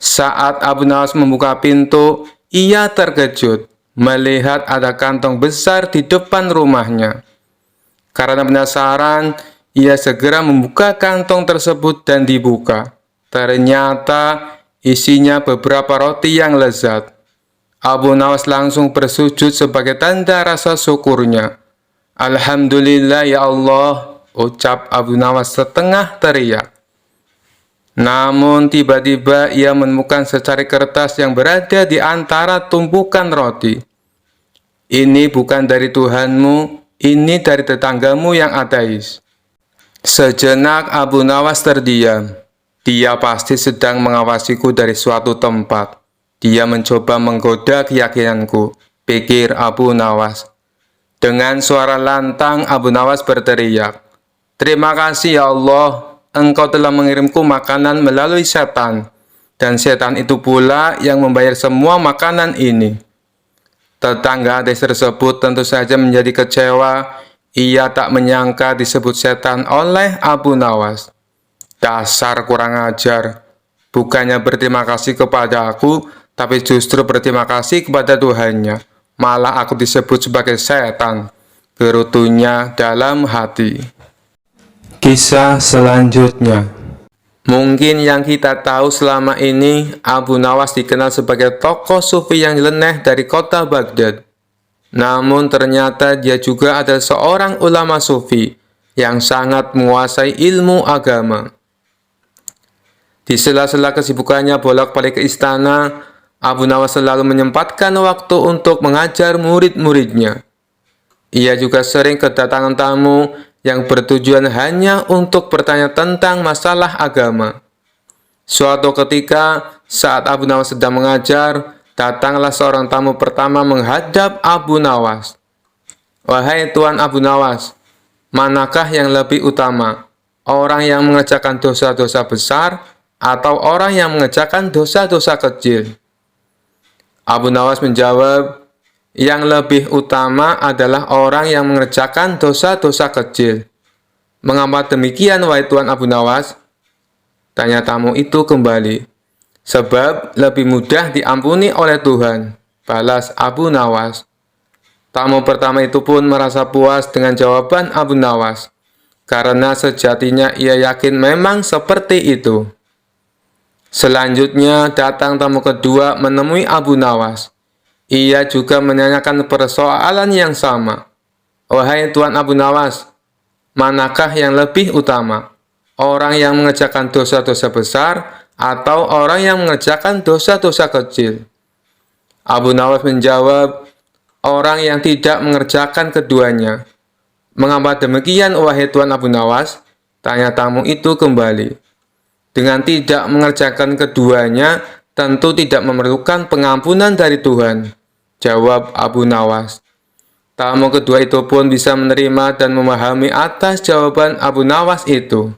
Saat Abu Nawas membuka pintu, ia terkejut melihat ada kantong besar di depan rumahnya. Karena penasaran, ia segera membuka kantong tersebut dan dibuka. Ternyata isinya beberapa roti yang lezat. Abu Nawas langsung bersujud sebagai tanda rasa syukurnya. "Alhamdulillah ya Allah," ucap Abu Nawas setengah teriak. Namun tiba-tiba ia menemukan secari kertas yang berada di antara tumpukan roti. "Ini bukan dari Tuhanmu, ini dari tetanggamu yang ateis." Sejenak Abu Nawas terdiam. Dia pasti sedang mengawasiku dari suatu tempat. Dia mencoba menggoda keyakinanku, pikir Abu Nawas. Dengan suara lantang Abu Nawas berteriak, "Terima kasih ya Allah, Engkau telah mengirimku makanan melalui setan, dan setan itu pula yang membayar semua makanan ini." Tetangga ateis tersebut tentu saja menjadi kecewa. Ia tak menyangka disebut setan oleh Abu Nawas. "Dasar kurang ajar, bukannya berterima kasih kepada aku, tapi justru berterima kasih kepada Tuhannya. Malah aku disebut sebagai setan," gerutunya dalam hati. Kisah selanjutnya. Mungkin yang kita tahu selama ini, Abu Nawas dikenal sebagai tokoh sufi yang nyeleneh dari kota Baghdad. Namun ternyata dia juga adalah seorang ulama sufi yang sangat menguasai ilmu agama. Di sela-sela kesibukannya bolak-balik ke istana, Abu Nawas selalu menyempatkan waktu untuk mengajar murid-muridnya. Ia juga sering kedatangan tamu yang bertujuan hanya untuk bertanya tentang masalah agama. Suatu ketika, saat Abu Nawas sedang mengajar, datanglah seorang tamu pertama menghadap Abu Nawas. "Wahai Tuan Abu Nawas, manakah yang lebih utama? Orang yang mengerjakan dosa-dosa besar atau orang yang mengerjakan dosa-dosa kecil?" Abu Nawas menjawab, "Yang lebih utama adalah orang yang mengerjakan dosa-dosa kecil." "Mengapa demikian, wahai Tuan Abu Nawas?" tanya tamu itu kembali. "Sebab lebih mudah diampuni oleh Tuhan," balas Abu Nawas. Tamu pertama itu pun merasa puas dengan jawaban Abu Nawas, karena sejatinya ia yakin memang seperti itu. Selanjutnya datang tamu kedua menemui Abu Nawas. Ia juga menanyakan persoalan yang sama. "Wahai Tuan Abu Nawas, manakah yang lebih utama? Orang yang mengerjakan dosa-dosa besar atau orang yang mengerjakan dosa-dosa kecil?" Abu Nawas menjawab, "Orang yang tidak mengerjakan keduanya." "Mengapa demikian, wahai Tuan Abu Nawas?" tanya tamu itu kembali. "Dengan tidak mengerjakan keduanya, tentu tidak memerlukan pengampunan dari Tuhan," jawab Abu Nawas. Tamu kedua itu pun bisa menerima dan memahami atas jawaban Abu Nawas itu.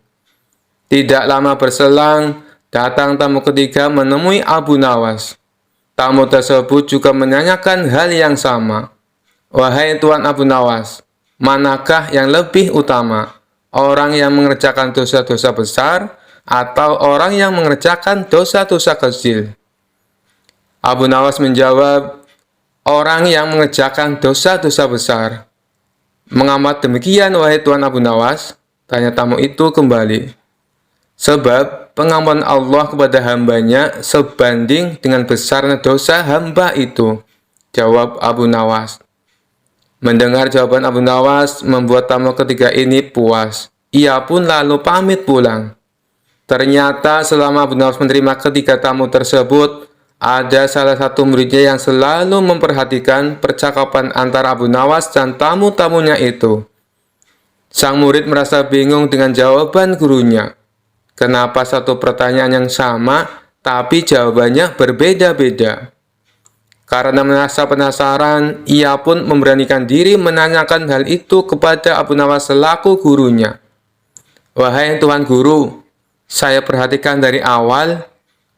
Tidak lama berselang, datang tamu ketiga menemui Abu Nawas. Tamu tersebut juga menanyakan hal yang sama. "Wahai Tuan Abu Nawas, manakah yang lebih utama? Orang yang mengerjakan dosa-dosa besar atau orang yang mengerjakan dosa-dosa kecil? Abu Nawas menjawab, orang yang mengerjakan dosa-dosa besar. Mengamat demikian, wahai Tuan Abu Nawas? Tanya tamu itu kembali. Sebab pengampunan Allah kepada hambanya sebanding dengan besarnya dosa hamba itu, jawab Abu Nawas. Mendengar jawaban Abu Nawas membuat tamu ketiga ini puas. Ia pun lalu pamit pulang. Ternyata selama Abu Nawas menerima ketiga tamu tersebut, ada salah satu muridnya yang selalu memperhatikan percakapan antara Abu Nawas dan tamu-tamunya itu. Sang murid merasa bingung dengan jawaban gurunya. Kenapa satu pertanyaan yang sama, tapi jawabannya berbeda-beda? Karena merasa penasaran, ia pun memberanikan diri menanyakan hal itu kepada Abu Nawas selaku gurunya. Wahai Tuan Guru, saya perhatikan dari awal,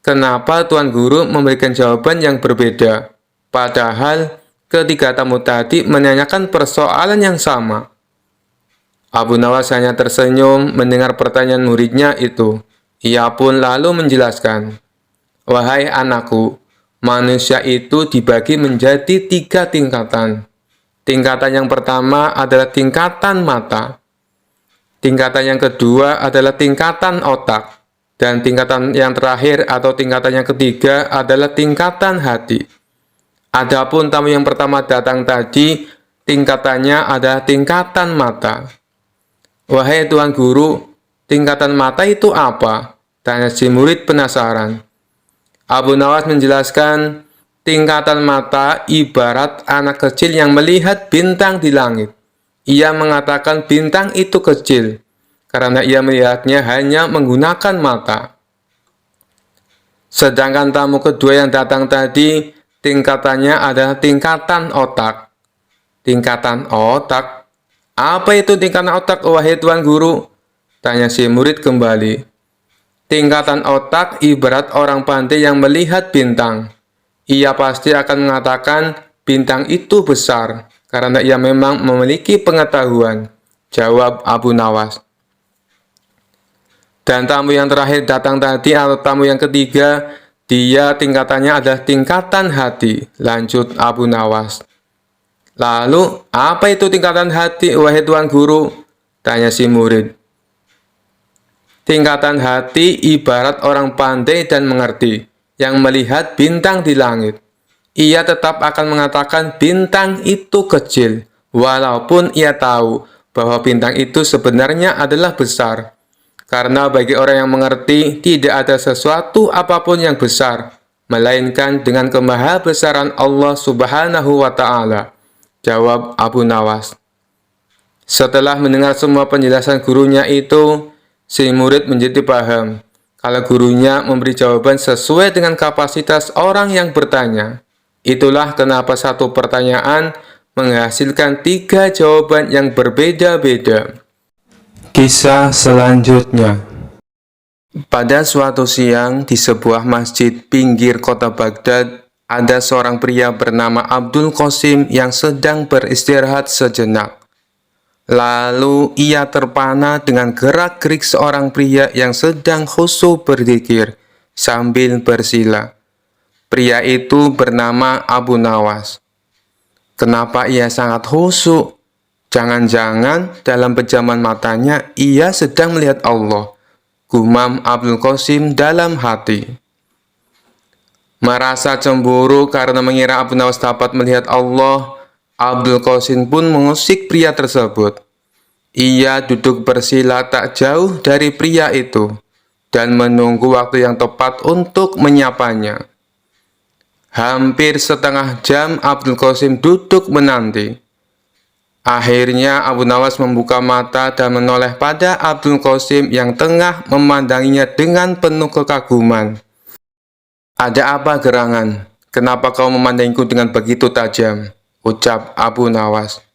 kenapa Tuan Guru memberikan jawaban yang berbeda? Padahal ketiga tamu tadi menanyakan persoalan yang sama. Abu Nawas hanya tersenyum mendengar pertanyaan muridnya itu. Ia pun lalu menjelaskan, wahai anakku, manusia itu dibagi menjadi 3 tingkatan. Tingkatan yang pertama adalah tingkatan mata. Tingkatan yang kedua adalah tingkatan otak. Dan tingkatan yang terakhir atau tingkatan yang ketiga adalah tingkatan hati. Adapun tamu yang pertama datang tadi, tingkatannya adalah tingkatan mata. Wahai Tuan Guru, tingkatan mata itu apa? Tanya si murid penasaran. Abu Nawas menjelaskan, tingkatan mata ibarat anak kecil yang melihat bintang di langit. Ia mengatakan bintang itu kecil, karena ia melihatnya hanya menggunakan mata. Sedangkan tamu kedua yang datang tadi, tingkatannya adalah tingkatan otak. Tingkatan otak? Apa itu tingkatan otak, wahai Tuan Guru? Tanya si murid kembali. Tingkatan otak ibarat orang pandai yang melihat bintang. Ia pasti akan mengatakan bintang itu besar, karena ia memang memiliki pengetahuan, jawab Abu Nawas. Dan tamu yang terakhir datang tadi atau tamu yang ketiga, dia tingkatannya adalah tingkatan hati, lanjut Abu Nawas. Lalu, apa itu tingkatan hati, wahai Tuan Guru? Tanya si murid. Tingkatan hati ibarat orang pandai dan mengerti, yang melihat bintang di langit. Ia tetap akan mengatakan bintang itu kecil, walaupun ia tahu bahwa bintang itu sebenarnya adalah besar. Karena bagi orang yang mengerti, tidak ada sesuatu apapun yang besar, melainkan dengan kemahabesaran Allah Subhanahu wa Ta'ala, jawab Abu Nawas. Setelah mendengar semua penjelasan gurunya itu, si murid menjadi paham kalau gurunya memberi jawaban sesuai dengan kapasitas orang yang bertanya. Itulah kenapa satu pertanyaan menghasilkan 3 jawaban yang berbeda-beda. Kisah selanjutnya. Pada suatu siang di sebuah masjid pinggir kota Baghdad, ada seorang pria bernama Abdul Qasim yang sedang beristirahat sejenak. Lalu ia terpana dengan gerak-gerik seorang pria yang sedang khusyuk berzikir sambil bersila. Pria itu bernama Abu Nawas. Kenapa ia sangat khusyuk? Jangan-jangan dalam pejaman matanya ia sedang melihat Allah, gumam Abdul Qasim dalam hati. Merasa cemburu karena mengira Abu Nawas dapat melihat Allah, Abdul Qasim pun mengusik pria tersebut. Ia duduk bersila tak jauh dari pria itu dan menunggu waktu yang tepat untuk menyapanya. Hampir setengah jam Abdul Qasim duduk menanti. Akhirnya Abu Nawas membuka mata dan menoleh pada Abdul Qasim yang tengah memandanginya dengan penuh kekaguman. Ada apa gerangan? Kenapa kau memandangku dengan begitu tajam? Ucap Abu Nawas.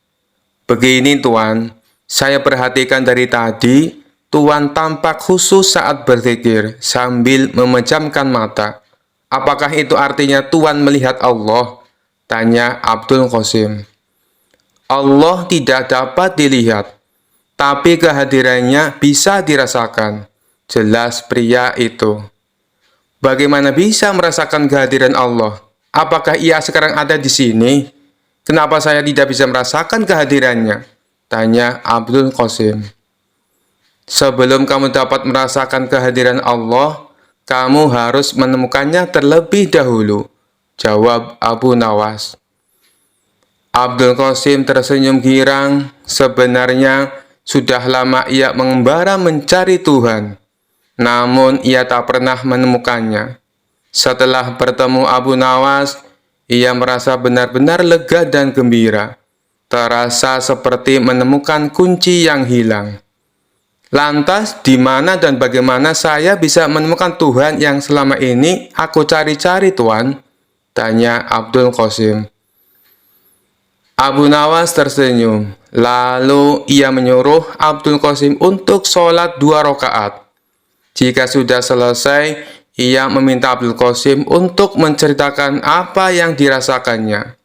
Begini Tuan, saya perhatikan dari tadi, Tuan tampak khusyuk saat berzikir sambil memejamkan mata. Apakah itu artinya Tuan melihat Allah? Tanya Abdul Qasim. Allah tidak dapat dilihat, tapi kehadirannya bisa dirasakan. Jelas pria itu. Bagaimana bisa merasakan kehadiran Allah? Apakah ia sekarang ada di sini? Kenapa saya tidak bisa merasakan kehadirannya? Tanya Abdul Qasim. Sebelum kamu dapat merasakan kehadiran Allah, kamu harus menemukannya terlebih dahulu, jawab Abu Nawas. Abdul Qasim tersenyum girang. Sebenarnya sudah lama ia mengembara mencari Tuhan, namun ia tak pernah menemukannya. Setelah bertemu Abu Nawas, ia merasa benar-benar lega dan gembira. Terasa seperti menemukan kunci yang hilang. Lantas, di mana dan bagaimana saya bisa menemukan Tuhan yang selama ini aku cari-cari, Tuan? Tanya Abdul Qasim. Abu Nawas tersenyum. Lalu ia menyuruh Abdul Qasim untuk sholat 2 rakaat. Jika sudah selesai, ia meminta Abdul Qasim untuk menceritakan apa yang dirasakannya.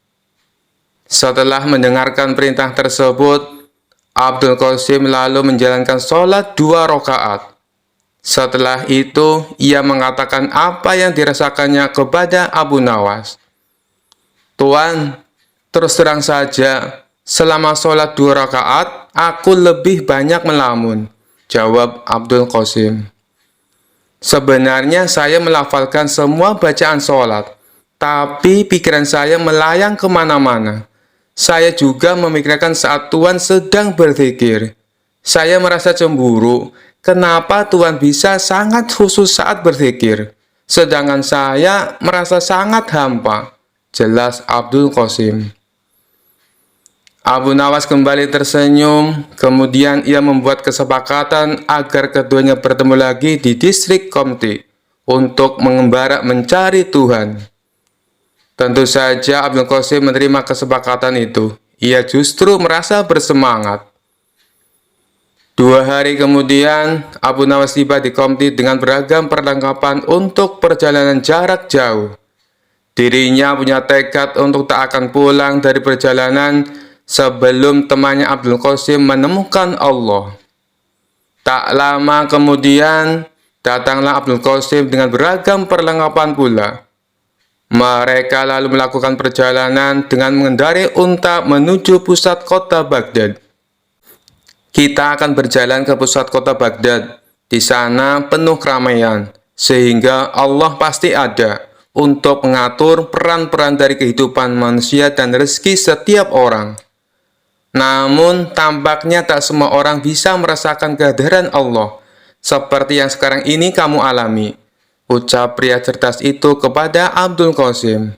Setelah mendengarkan perintah tersebut, Abdul Qasim lalu menjalankan sholat 2 rakaat. Setelah itu, ia mengatakan apa yang dirasakannya kepada Abu Nawas. Tuan, terus terang saja, selama sholat 2 rakaat, aku lebih banyak melamun, jawab Abdul Qasim. Sebenarnya saya melafalkan semua bacaan sholat, tapi pikiran saya melayang kemana-mana. Saya juga memikirkan saat Tuan sedang berzikir. Saya merasa cemburu, kenapa Tuan bisa sangat khusus saat berzikir, sedangkan saya merasa sangat hampa, jelas Abdul Qasim. Abu Nawas kembali tersenyum, kemudian ia membuat kesepakatan agar keduanya bertemu lagi di distrik Qomti untuk mengembara mencari Tuhan. Tentu saja Abdul Qasim menerima kesepakatan itu. Ia justru merasa bersemangat. 2 hari kemudian, Abu Nawas tiba di Qomti dengan beragam perlengkapan untuk perjalanan jarak jauh. Dirinya punya tekad untuk tak akan pulang dari perjalanan sebelum temannya Abdul Qasim menemukan Allah. Tak lama kemudian, datanglah Abdul Qasim dengan beragam perlengkapan pula. Mereka lalu melakukan perjalanan dengan mengendarai unta menuju pusat kota Baghdad. Kita akan berjalan ke pusat kota Baghdad. Di sana penuh keramaian, sehingga Allah pasti ada untuk mengatur peran-peran dari kehidupan manusia dan rezeki setiap orang. Namun, tampaknya tak semua orang bisa merasakan kehadiran Allah, seperti yang sekarang ini kamu alami, ucap pria cerdas itu kepada Abdul Qasim.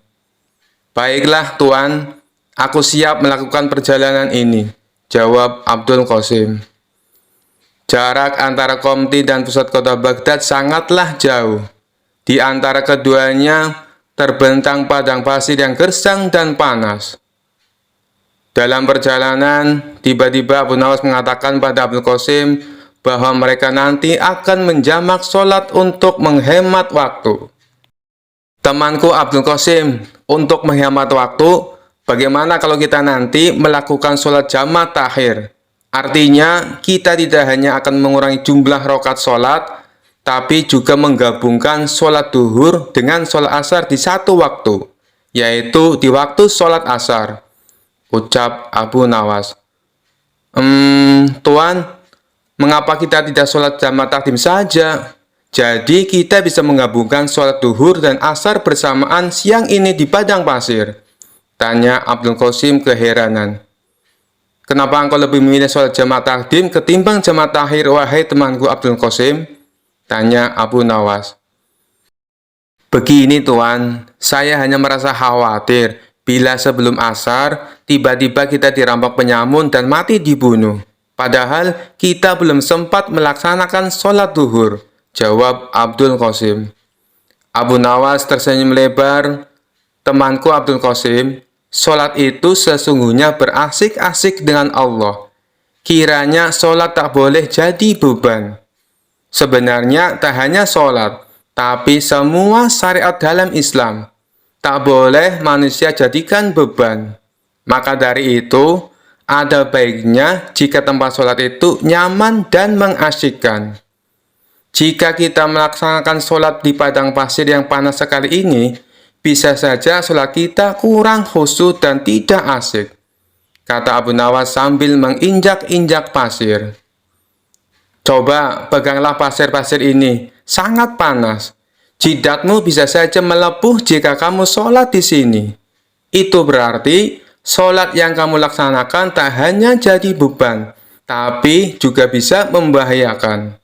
Baiklah Tuan, aku siap melakukan perjalanan ini, jawab Abdul Qasim. Jarak antara Qomti dan pusat kota Baghdad sangatlah jauh. Di antara keduanya terbentang padang pasir yang gersang dan panas. Dalam perjalanan, tiba-tiba Abu Nawas mengatakan pada Abdul Qasim bahwa mereka nanti akan menjamak sholat untuk menghemat waktu. Temanku Abdul Qasim, untuk menghemat waktu, bagaimana kalau kita nanti melakukan sholat jamak takhir? Artinya, kita tidak hanya akan mengurangi jumlah rakaat sholat, tapi juga menggabungkan sholat duhur dengan sholat asar di satu waktu, yaitu di waktu sholat asar, ucap Abu Nawas. Tuan, mengapa kita tidak sholat jamak takdim saja? Jadi kita bisa menggabungkan sholat duhur dan asar bersamaan siang ini di padang pasir, tanya Abdul Qasim keheranan. Kenapa engkau lebih memilih sholat jamak takdim ketimbang jamak takhir, wahai temanku Abdul Qasim? Tanya Abu Nawas. Begini Tuan, saya hanya merasa khawatir bila sebelum asar tiba-tiba kita dirampok penyamun dan mati dibunuh. Padahal kita belum sempat melaksanakan sholat duhur, jawab Abdul Qasim. Abu Nawas tersenyum lebar. Temanku Abdul Qasim, sholat itu sesungguhnya berasik-asik dengan Allah. Kiranya sholat tak boleh jadi beban. Sebenarnya tak hanya sholat, tapi semua syariat dalam Islam tak boleh manusia jadikan beban. Maka dari itu, Ada baiknya jika tempat sholat itu nyaman dan mengasyikkan. Jika kita melaksanakan sholat di padang pasir yang panas sekali ini, bisa saja sholat kita kurang khusyuk dan tidak asyik, kata Abu Nawas sambil menginjak-injak pasir. Coba peganglah pasir-pasir ini, sangat panas. Jidatmu bisa saja melepuh jika kamu sholat di sini. Itu berarti sholat yang kamu laksanakan tak hanya jadi beban, tapi juga bisa membahayakan.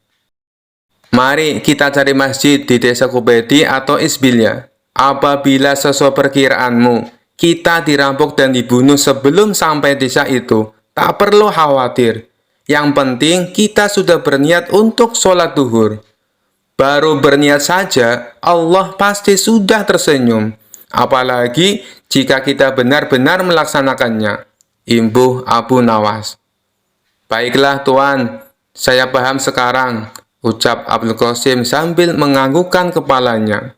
Mari kita cari masjid di desa Kubedi atau Isbilya. Apabila sesuai perkiraanmu, kita dirampok dan dibunuh sebelum sampai desa itu, tak perlu khawatir. Yang penting kita sudah berniat untuk sholat duhur. Baru berniat saja, Allah pasti sudah tersenyum. Apalagi jika kita benar-benar melaksanakannya. Imbuh Abu Nawas. Baiklah Tuan, saya paham sekarang, ucap Abdul Qasim sambil menganggukkan kepalanya.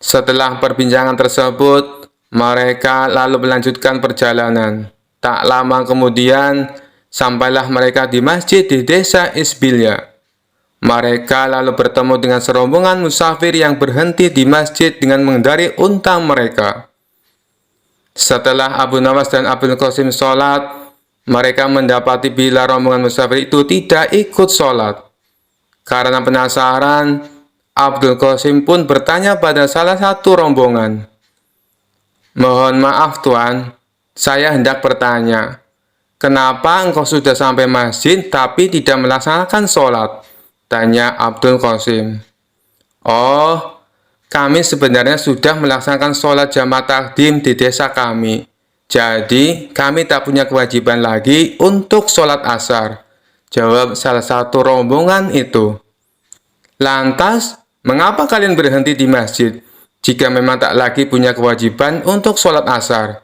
Setelah perbincangan tersebut, mereka lalu melanjutkan perjalanan. Tak lama kemudian, sampailah mereka di masjid di desa Isbilya. Mereka lalu bertemu dengan serombongan musafir yang berhenti di masjid dengan mengendarai unta mereka. Setelah Abu Nawas dan Abdul Qasim sholat, mereka mendapati bila rombongan musafir itu tidak ikut sholat. Karena penasaran, Abdul Qasim pun bertanya pada salah satu rombongan. "Mohon maaf Tuan, saya hendak bertanya, kenapa engkau sudah sampai masjid tapi tidak melaksanakan sholat?" tanya Abdul Qasim. "Oh, kami sebenarnya sudah melaksanakan sholat jamaah takdim di desa kami. Jadi, kami tak punya kewajiban lagi untuk sholat asar," jawab salah satu rombongan itu. "Lantas, mengapa kalian berhenti di masjid jika memang tak lagi punya kewajiban untuk sholat asar?"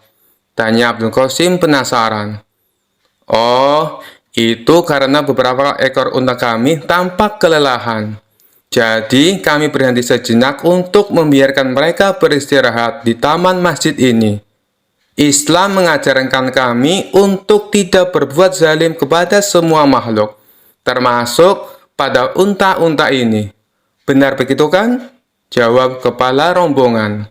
tanya Abdul Qasim penasaran. "Oh, itu karena beberapa ekor unta kami tampak kelelahan. Jadi, kami berhenti sejenak untuk membiarkan mereka beristirahat di taman masjid ini. Islam mengajarkan kami untuk tidak berbuat zalim kepada semua makhluk, termasuk pada unta-unta ini. Benar begitu kan?" jawab kepala rombongan.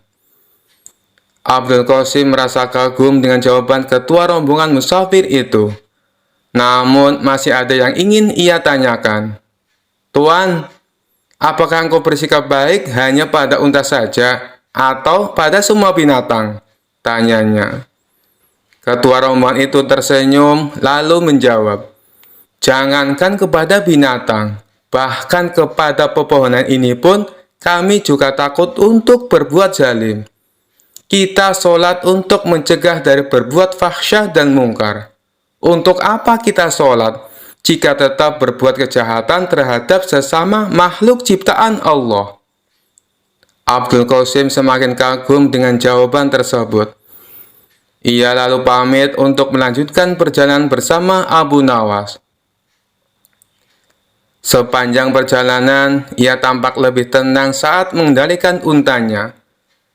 Abdul Qasim merasa kagum dengan jawaban ketua rombongan musafir itu. Namun masih ada yang ingin ia tanyakan. "Tuan, apakah engkau bersikap baik hanya pada unta saja atau pada semua binatang?" tanyanya. Ketua rombongan itu tersenyum lalu menjawab, "Jangankan kepada binatang, bahkan kepada pepohonan ini pun kami juga takut untuk berbuat zalim. Kita sholat untuk mencegah dari berbuat fahsyah dan mungkar. Untuk apa kita sholat jika tetap berbuat kejahatan terhadap sesama makhluk ciptaan Allah?" Abdul Qasim semakin kagum dengan jawaban tersebut. Ia lalu pamit untuk melanjutkan perjalanan bersama Abu Nawas. Sepanjang perjalanan, ia tampak lebih tenang saat mengendalikan untanya.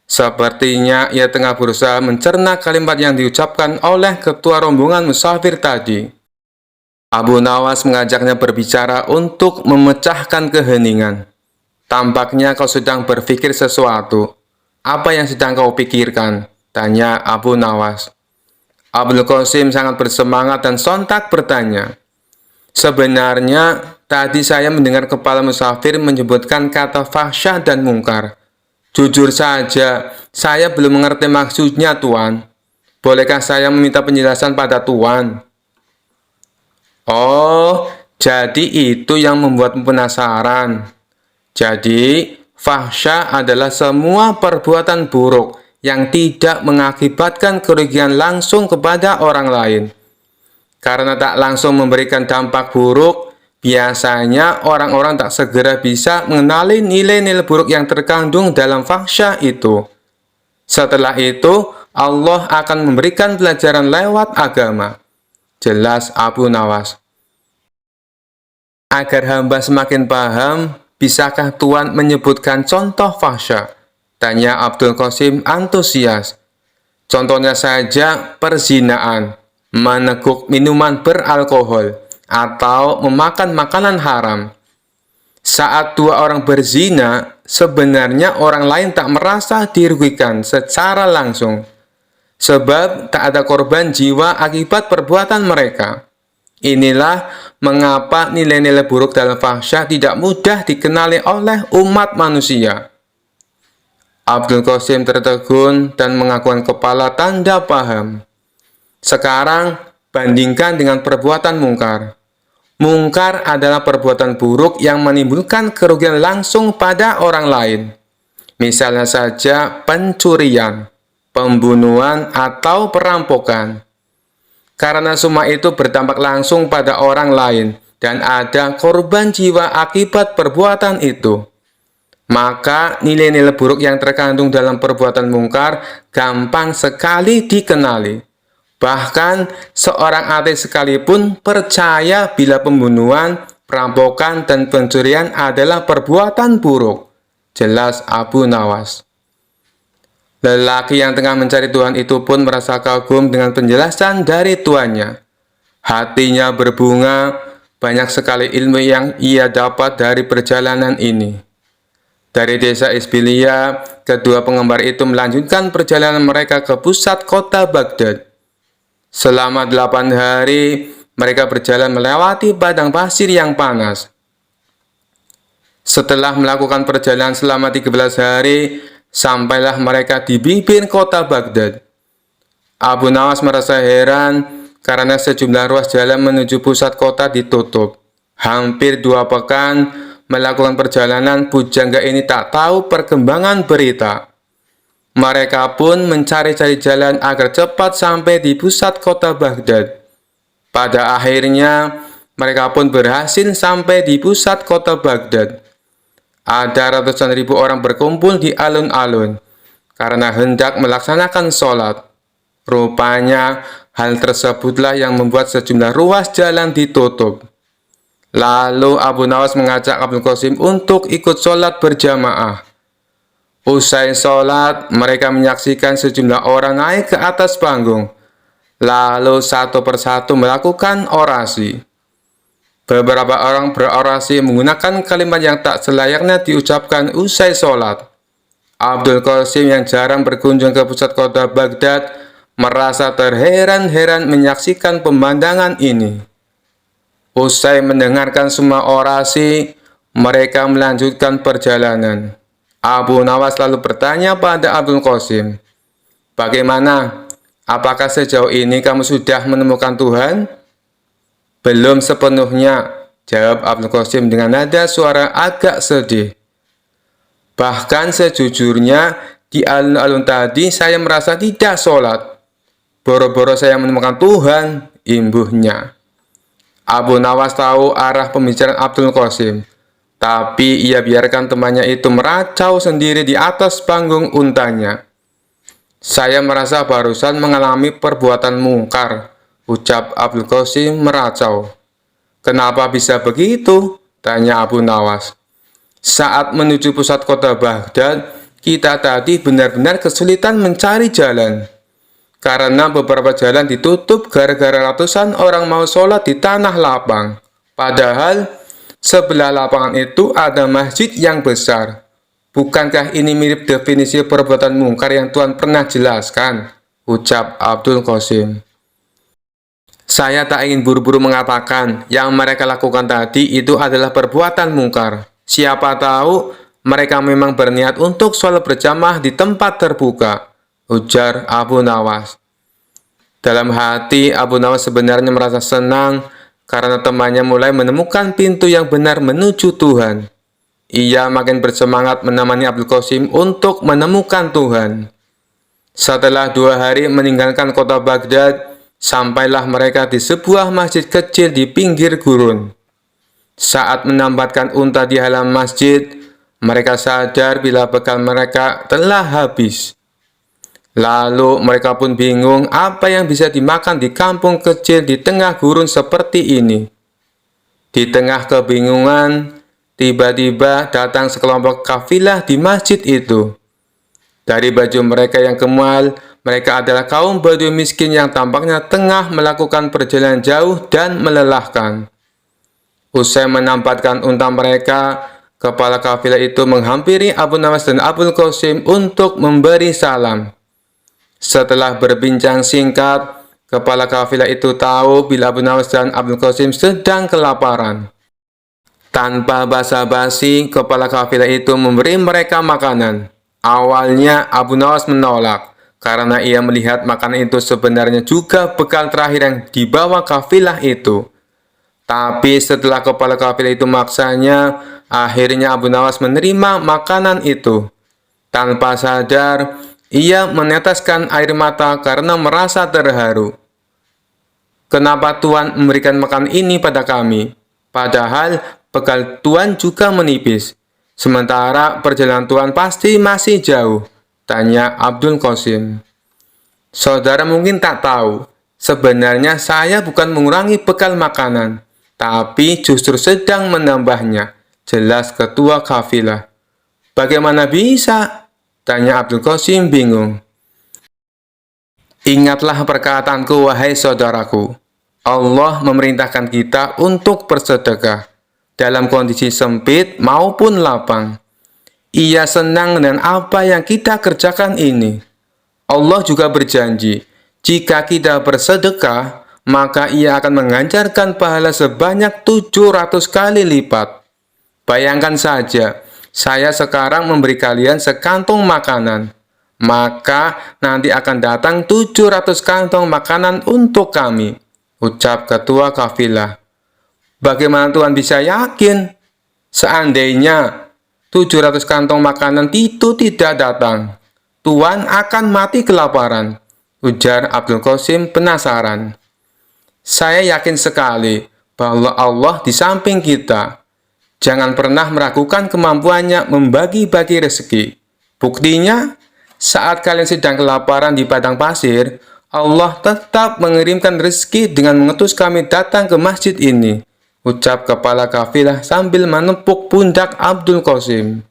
Sepertinya ia tengah berusaha mencerna kalimat yang diucapkan oleh ketua rombongan musafir tadi. Abu Nawas mengajaknya berbicara untuk memecahkan keheningan. "Tampaknya kau sedang berpikir sesuatu. Apa yang sedang kau pikirkan?" tanya Abu Nawas. Abdul Qasim sangat bersemangat dan sontak bertanya, "Sebenarnya tadi saya mendengar kepala musafir menyebutkan kata fahsyah dan mungkar. Jujur saja, saya belum mengerti maksudnya, Tuan. Bolehkah saya meminta penjelasan pada Tuan?" "Oh, jadi itu yang membuatmu penasaran. Jadi, fahsyah adalah semua perbuatan buruk yang tidak mengakibatkan kerugian langsung kepada orang lain. Karena tak langsung memberikan dampak buruk, biasanya orang-orang tak segera bisa mengenali nilai-nilai buruk yang terkandung dalam fahsyah itu. Setelah itu, Allah akan memberikan pelajaran lewat agama," jelas Abu Nawas. "Agar hamba semakin paham, bisakah Tuan menyebutkan contoh fahsyah?" tanya Abdul Qasim antusias. "Contohnya saja perzinaan. meneguk minuman beralkohol, atau memakan makanan haram. Saat dua orang berzina, sebenarnya orang lain tak merasa dirugikan secara langsung, sebab tak ada korban jiwa akibat perbuatan mereka. Inilah mengapa nilai-nilai buruk dalam fahsyah tidak mudah dikenali oleh umat manusia. Abdul Qasim tertegun dan mengakukan kepala tanda paham. Sekarang, bandingkan dengan perbuatan mungkar. Mungkar adalah perbuatan buruk yang menimbulkan kerugian langsung pada orang lain. Misalnya saja pencurian, pembunuhan, atau perampokan. Karena semua itu berdampak langsung pada orang lain dan ada korban jiwa akibat perbuatan itu, maka nilai-nilai buruk yang terkandung dalam perbuatan mungkar gampang sekali dikenali. Bahkan seorang ateis sekalipun percaya bila pembunuhan, perampokan, dan pencurian adalah perbuatan buruk. Jelas Abu Nawas. Lelaki yang tengah mencari Tuhan itu pun merasa kagum dengan penjelasan dari tuannya. Hatinya berbunga, banyak sekali ilmu yang ia dapat dari perjalanan ini. Dari desa Isbilia, kedua penggemar itu melanjutkan perjalanan mereka ke pusat kota Baghdad. Selama 8 hari, mereka berjalan melewati padang pasir yang panas. Setelah melakukan perjalanan selama 13 hari, sampailah mereka di bibir kota Baghdad. Abu Nawas merasa heran karena sejumlah ruas jalan menuju pusat kota ditutup. Hampir 2 pekan melakukan perjalanan, pujangga ini tak tahu perkembangan berita. Mereka pun mencari-cari jalan agar cepat sampai di pusat kota Baghdad. Pada akhirnya, mereka pun berhasil sampai di pusat kota Baghdad. Ada ratusan ribu orang berkumpul di alun-alun karena hendak melaksanakan sholat. Rupanya, hal tersebutlah yang membuat sejumlah ruas jalan ditutup. Lalu Abu Nawas mengajak Abdul Qasim untuk ikut sholat berjamaah. Usai sholat, mereka menyaksikan sejumlah orang naik ke atas panggung, lalu satu persatu melakukan orasi. Beberapa orang berorasi menggunakan kalimat yang tak selayaknya diucapkan usai sholat. Abdul Qasim yang jarang berkunjung ke pusat kota Baghdad merasa terheran-heran menyaksikan pemandangan ini. Usai mendengarkan semua orasi, mereka melanjutkan perjalanan. Abu Nawas lalu bertanya pada Abdul Qasim, "Bagaimana? Apakah sejauh ini kamu sudah menemukan Tuhan?" "Belum sepenuhnya," jawab Abdul Qasim dengan nada suara agak sedih. "Bahkan sejujurnya, di alun-alun tadi saya merasa tidak sholat. Boro-boro saya menemukan Tuhan," imbuhnya. Abu Nawas tahu arah pembicaraan Abdul Qasim, tapi ia biarkan temannya itu meracau sendiri di atas panggung untanya. "Saya merasa barusan mengalami perbuatan mungkar," ucap Abdul Qasim meracau. "Kenapa bisa begitu?" tanya Abu Nawas. "Saat menuju pusat kota Baghdad, kita tadi benar-benar kesulitan mencari jalan. Karena beberapa jalan ditutup gara-gara ratusan orang mau sholat di tanah lapang. Padahal sebelah lapangan itu ada masjid yang besar. Bukankah ini mirip definisi perbuatan mungkar yang Tuhan pernah jelaskan?" ucap Abdul Qasim. "Saya tak ingin buru-buru mengatakan yang mereka lakukan tadi itu adalah perbuatan mungkar. Siapa tahu mereka memang berniat untuk sholat berjamaah di tempat terbuka," ujar Abu Nawas. Dalam hati, Abu Nawas sebenarnya merasa senang karena temannya mulai menemukan pintu yang benar menuju Tuhan. Ia makin bersemangat menemani Abdul Qasim untuk menemukan Tuhan. Setelah 2 hari meninggalkan kota Baghdad, sampailah mereka di sebuah masjid kecil di pinggir gurun. Saat menambatkan unta di halaman masjid, mereka sadar bila bekal mereka telah habis. Lalu mereka pun bingung apa yang bisa dimakan di kampung kecil di tengah gurun seperti ini. Di tengah kebingungan, tiba-tiba datang sekelompok kafilah di masjid itu. Dari baju mereka yang kemal, mereka adalah kaum Badui miskin yang tampaknya tengah melakukan perjalanan jauh dan melelahkan. Usai menampatkan unta mereka, kepala kafilah itu menghampiri Abu Nawas dan Abul Qasim untuk memberi salam. Setelah berbincang singkat, kepala kafilah itu tahu bila Abu Nawas dan Abul Qasim sedang kelaparan. Tanpa basa-basi, kepala kafilah itu memberi mereka makanan. Awalnya Abu Nawas menolak, karena ia melihat makanan itu sebenarnya juga bekal terakhir yang dibawa kafilah itu. Tapi setelah kepala kafilah itu maksanya, akhirnya Abu Nawas menerima makanan itu. Tanpa sadar, ia meneteskan air mata karena merasa terharu. Kenapa Tuhan memberikan makanan ini pada kami? Padahal bekal Tuhan juga menipis. Sementara perjalanan Tuhan pasti masih jauh, tanya Abdul Qasim. Saudara mungkin tak tahu, sebenarnya saya bukan mengurangi bekal makanan, tapi justru sedang menambahnya, jelas ketua kafilah. Bagaimana bisa? Tanya Abdul Qasim bingung. Ingatlah perkataanku, wahai saudaraku. Allah memerintahkan kita untuk bersedekah, dalam kondisi sempit maupun lapang. Ia senang dengan apa yang kita kerjakan ini. Allah juga berjanji, jika kita bersedekah, maka ia akan menganjarkan pahala sebanyak 700 kali lipat. Bayangkan saja, saya sekarang memberi kalian sekantong makanan, maka nanti akan datang 700 kantong makanan untuk kami, ucap ketua kafilah. Bagaimana Tuhan bisa yakin? Seandainya 700 kantong makanan itu tidak datang, Tuhan akan mati kelaparan, ujar Abdul Qasim penasaran. Saya yakin sekali bahwa Allah di samping kita. Jangan pernah meragukan kemampuannya membagi-bagi rezeki. Buktinya, saat kalian sedang kelaparan di padang pasir, Allah tetap mengirimkan rezeki dengan mengutus kami datang ke masjid ini, ucap kepala kafilah sambil menepuk pundak Abdul Qasim.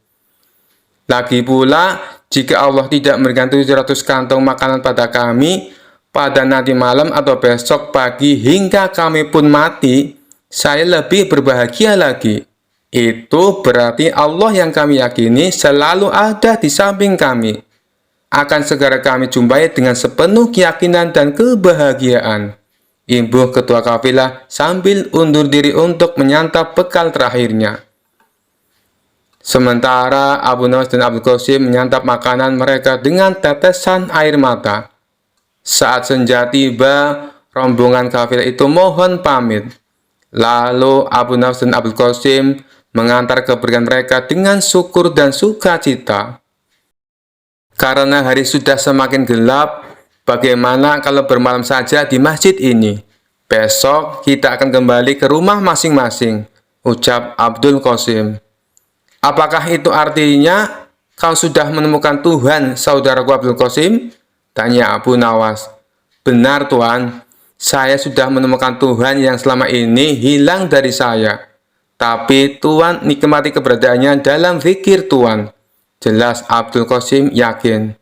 Lagi pula, jika Allah tidak memberikan 700 kantong makanan pada kami, pada nanti malam atau besok pagi hingga kami pun mati, saya lebih berbahagia lagi. Itu berarti Allah yang kami yakini selalu ada di samping kami. Akan segera kami jumpai dengan sepenuh keyakinan dan kebahagiaan. Imbuh ketua kafilah sambil undur diri untuk menyantap bekal terakhirnya. Sementara Abu Nawas dan Abdul Qasim menyantap makanan mereka dengan tetesan air mata. Saat senja tiba, rombongan kafilah itu mohon pamit. Lalu Abu Nawas dan Abdul Qasim mengantar kepergian mereka dengan syukur dan sukacita. Karena hari sudah semakin gelap, bagaimana kalau bermalam saja di masjid ini? Besok kita akan kembali ke rumah masing-masing, ucap Abdul Qasim. Apakah itu artinya kau sudah menemukan Tuhan, saudaraku Abdul Qasim? Tanya Abu Nawas. Benar Tuan, saya sudah menemukan Tuhan yang selama ini hilang dari saya. Tapi Tuan nikmati keberadaannya dalam zikir Tuan. Jelas Abdul Qasim yakin.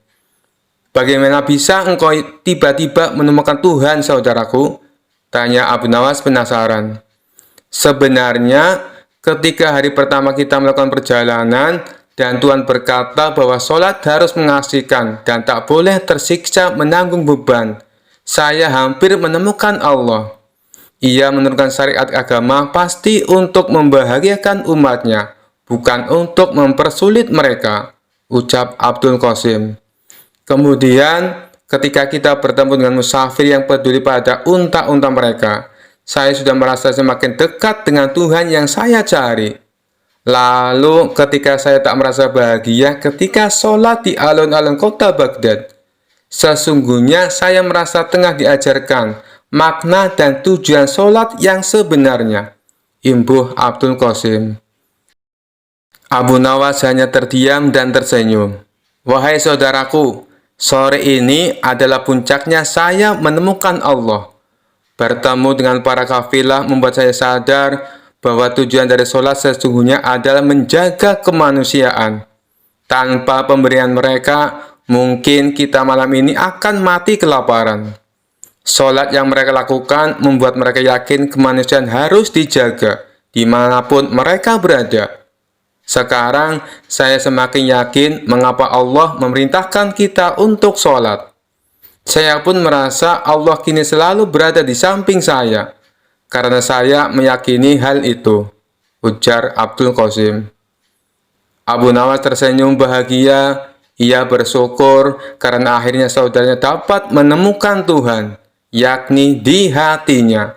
Bagaimana bisa engkau tiba-tiba menemukan Tuhan, saudaraku? Tanya Abu Nawas penasaran. Sebenarnya, ketika hari pertama kita melakukan perjalanan, dan Tuhan berkata bahwa sholat harus mengasihkan dan tak boleh tersiksa menanggung beban, saya hampir menemukan Allah. Ia menurunkan syariat agama pasti untuk membahagiakan umatnya, bukan untuk mempersulit mereka, ucap Abdul Qasim. Kemudian, ketika kita bertemu dengan musafir yang peduli pada unta-unta mereka, saya sudah merasa semakin dekat dengan Tuhan yang saya cari. Lalu, ketika saya tak merasa bahagia ketika sholat di alun-alun kota Baghdad, sesungguhnya saya merasa tengah diajarkan makna dan tujuan sholat yang sebenarnya, imbuh Abdul Qasim. Abu Nawas hanya terdiam dan tersenyum. Wahai saudaraku, sore ini adalah puncaknya saya menemukan Allah. Bertemu dengan para kafilah membuat saya sadar bahwa tujuan dari sholat sesungguhnya adalah menjaga kemanusiaan. Tanpa pemberian mereka, mungkin kita malam ini akan mati kelaparan. Sholat yang mereka lakukan membuat mereka yakin kemanusiaan harus dijaga dimanapun mereka berada. Sekarang saya semakin yakin mengapa Allah memerintahkan kita untuk sholat. Saya pun merasa Allah kini selalu berada di samping saya, karena saya meyakini hal itu, ujar Abdul Qasim. Abu Nawas tersenyum bahagia. Ia bersyukur karena akhirnya saudaranya dapat menemukan Tuhan, yakni di hatinya.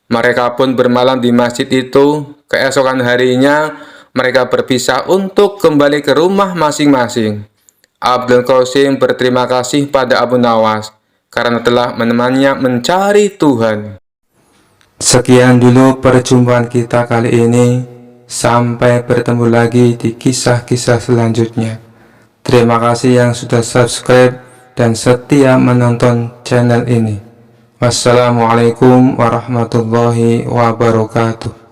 Mereka pun bermalam di masjid itu. Keesokan harinya, mereka berpisah untuk kembali ke rumah masing-masing. Abdul Qasim berterima kasih pada Abu Nawas karena telah menemaninya mencari Tuhan. Sekian dulu perjumpaan kita kali ini. Sampai bertemu lagi di kisah-kisah selanjutnya. Terima kasih yang sudah subscribe dan setia menonton channel ini. Wassalamualaikum warahmatullahi wabarakatuh.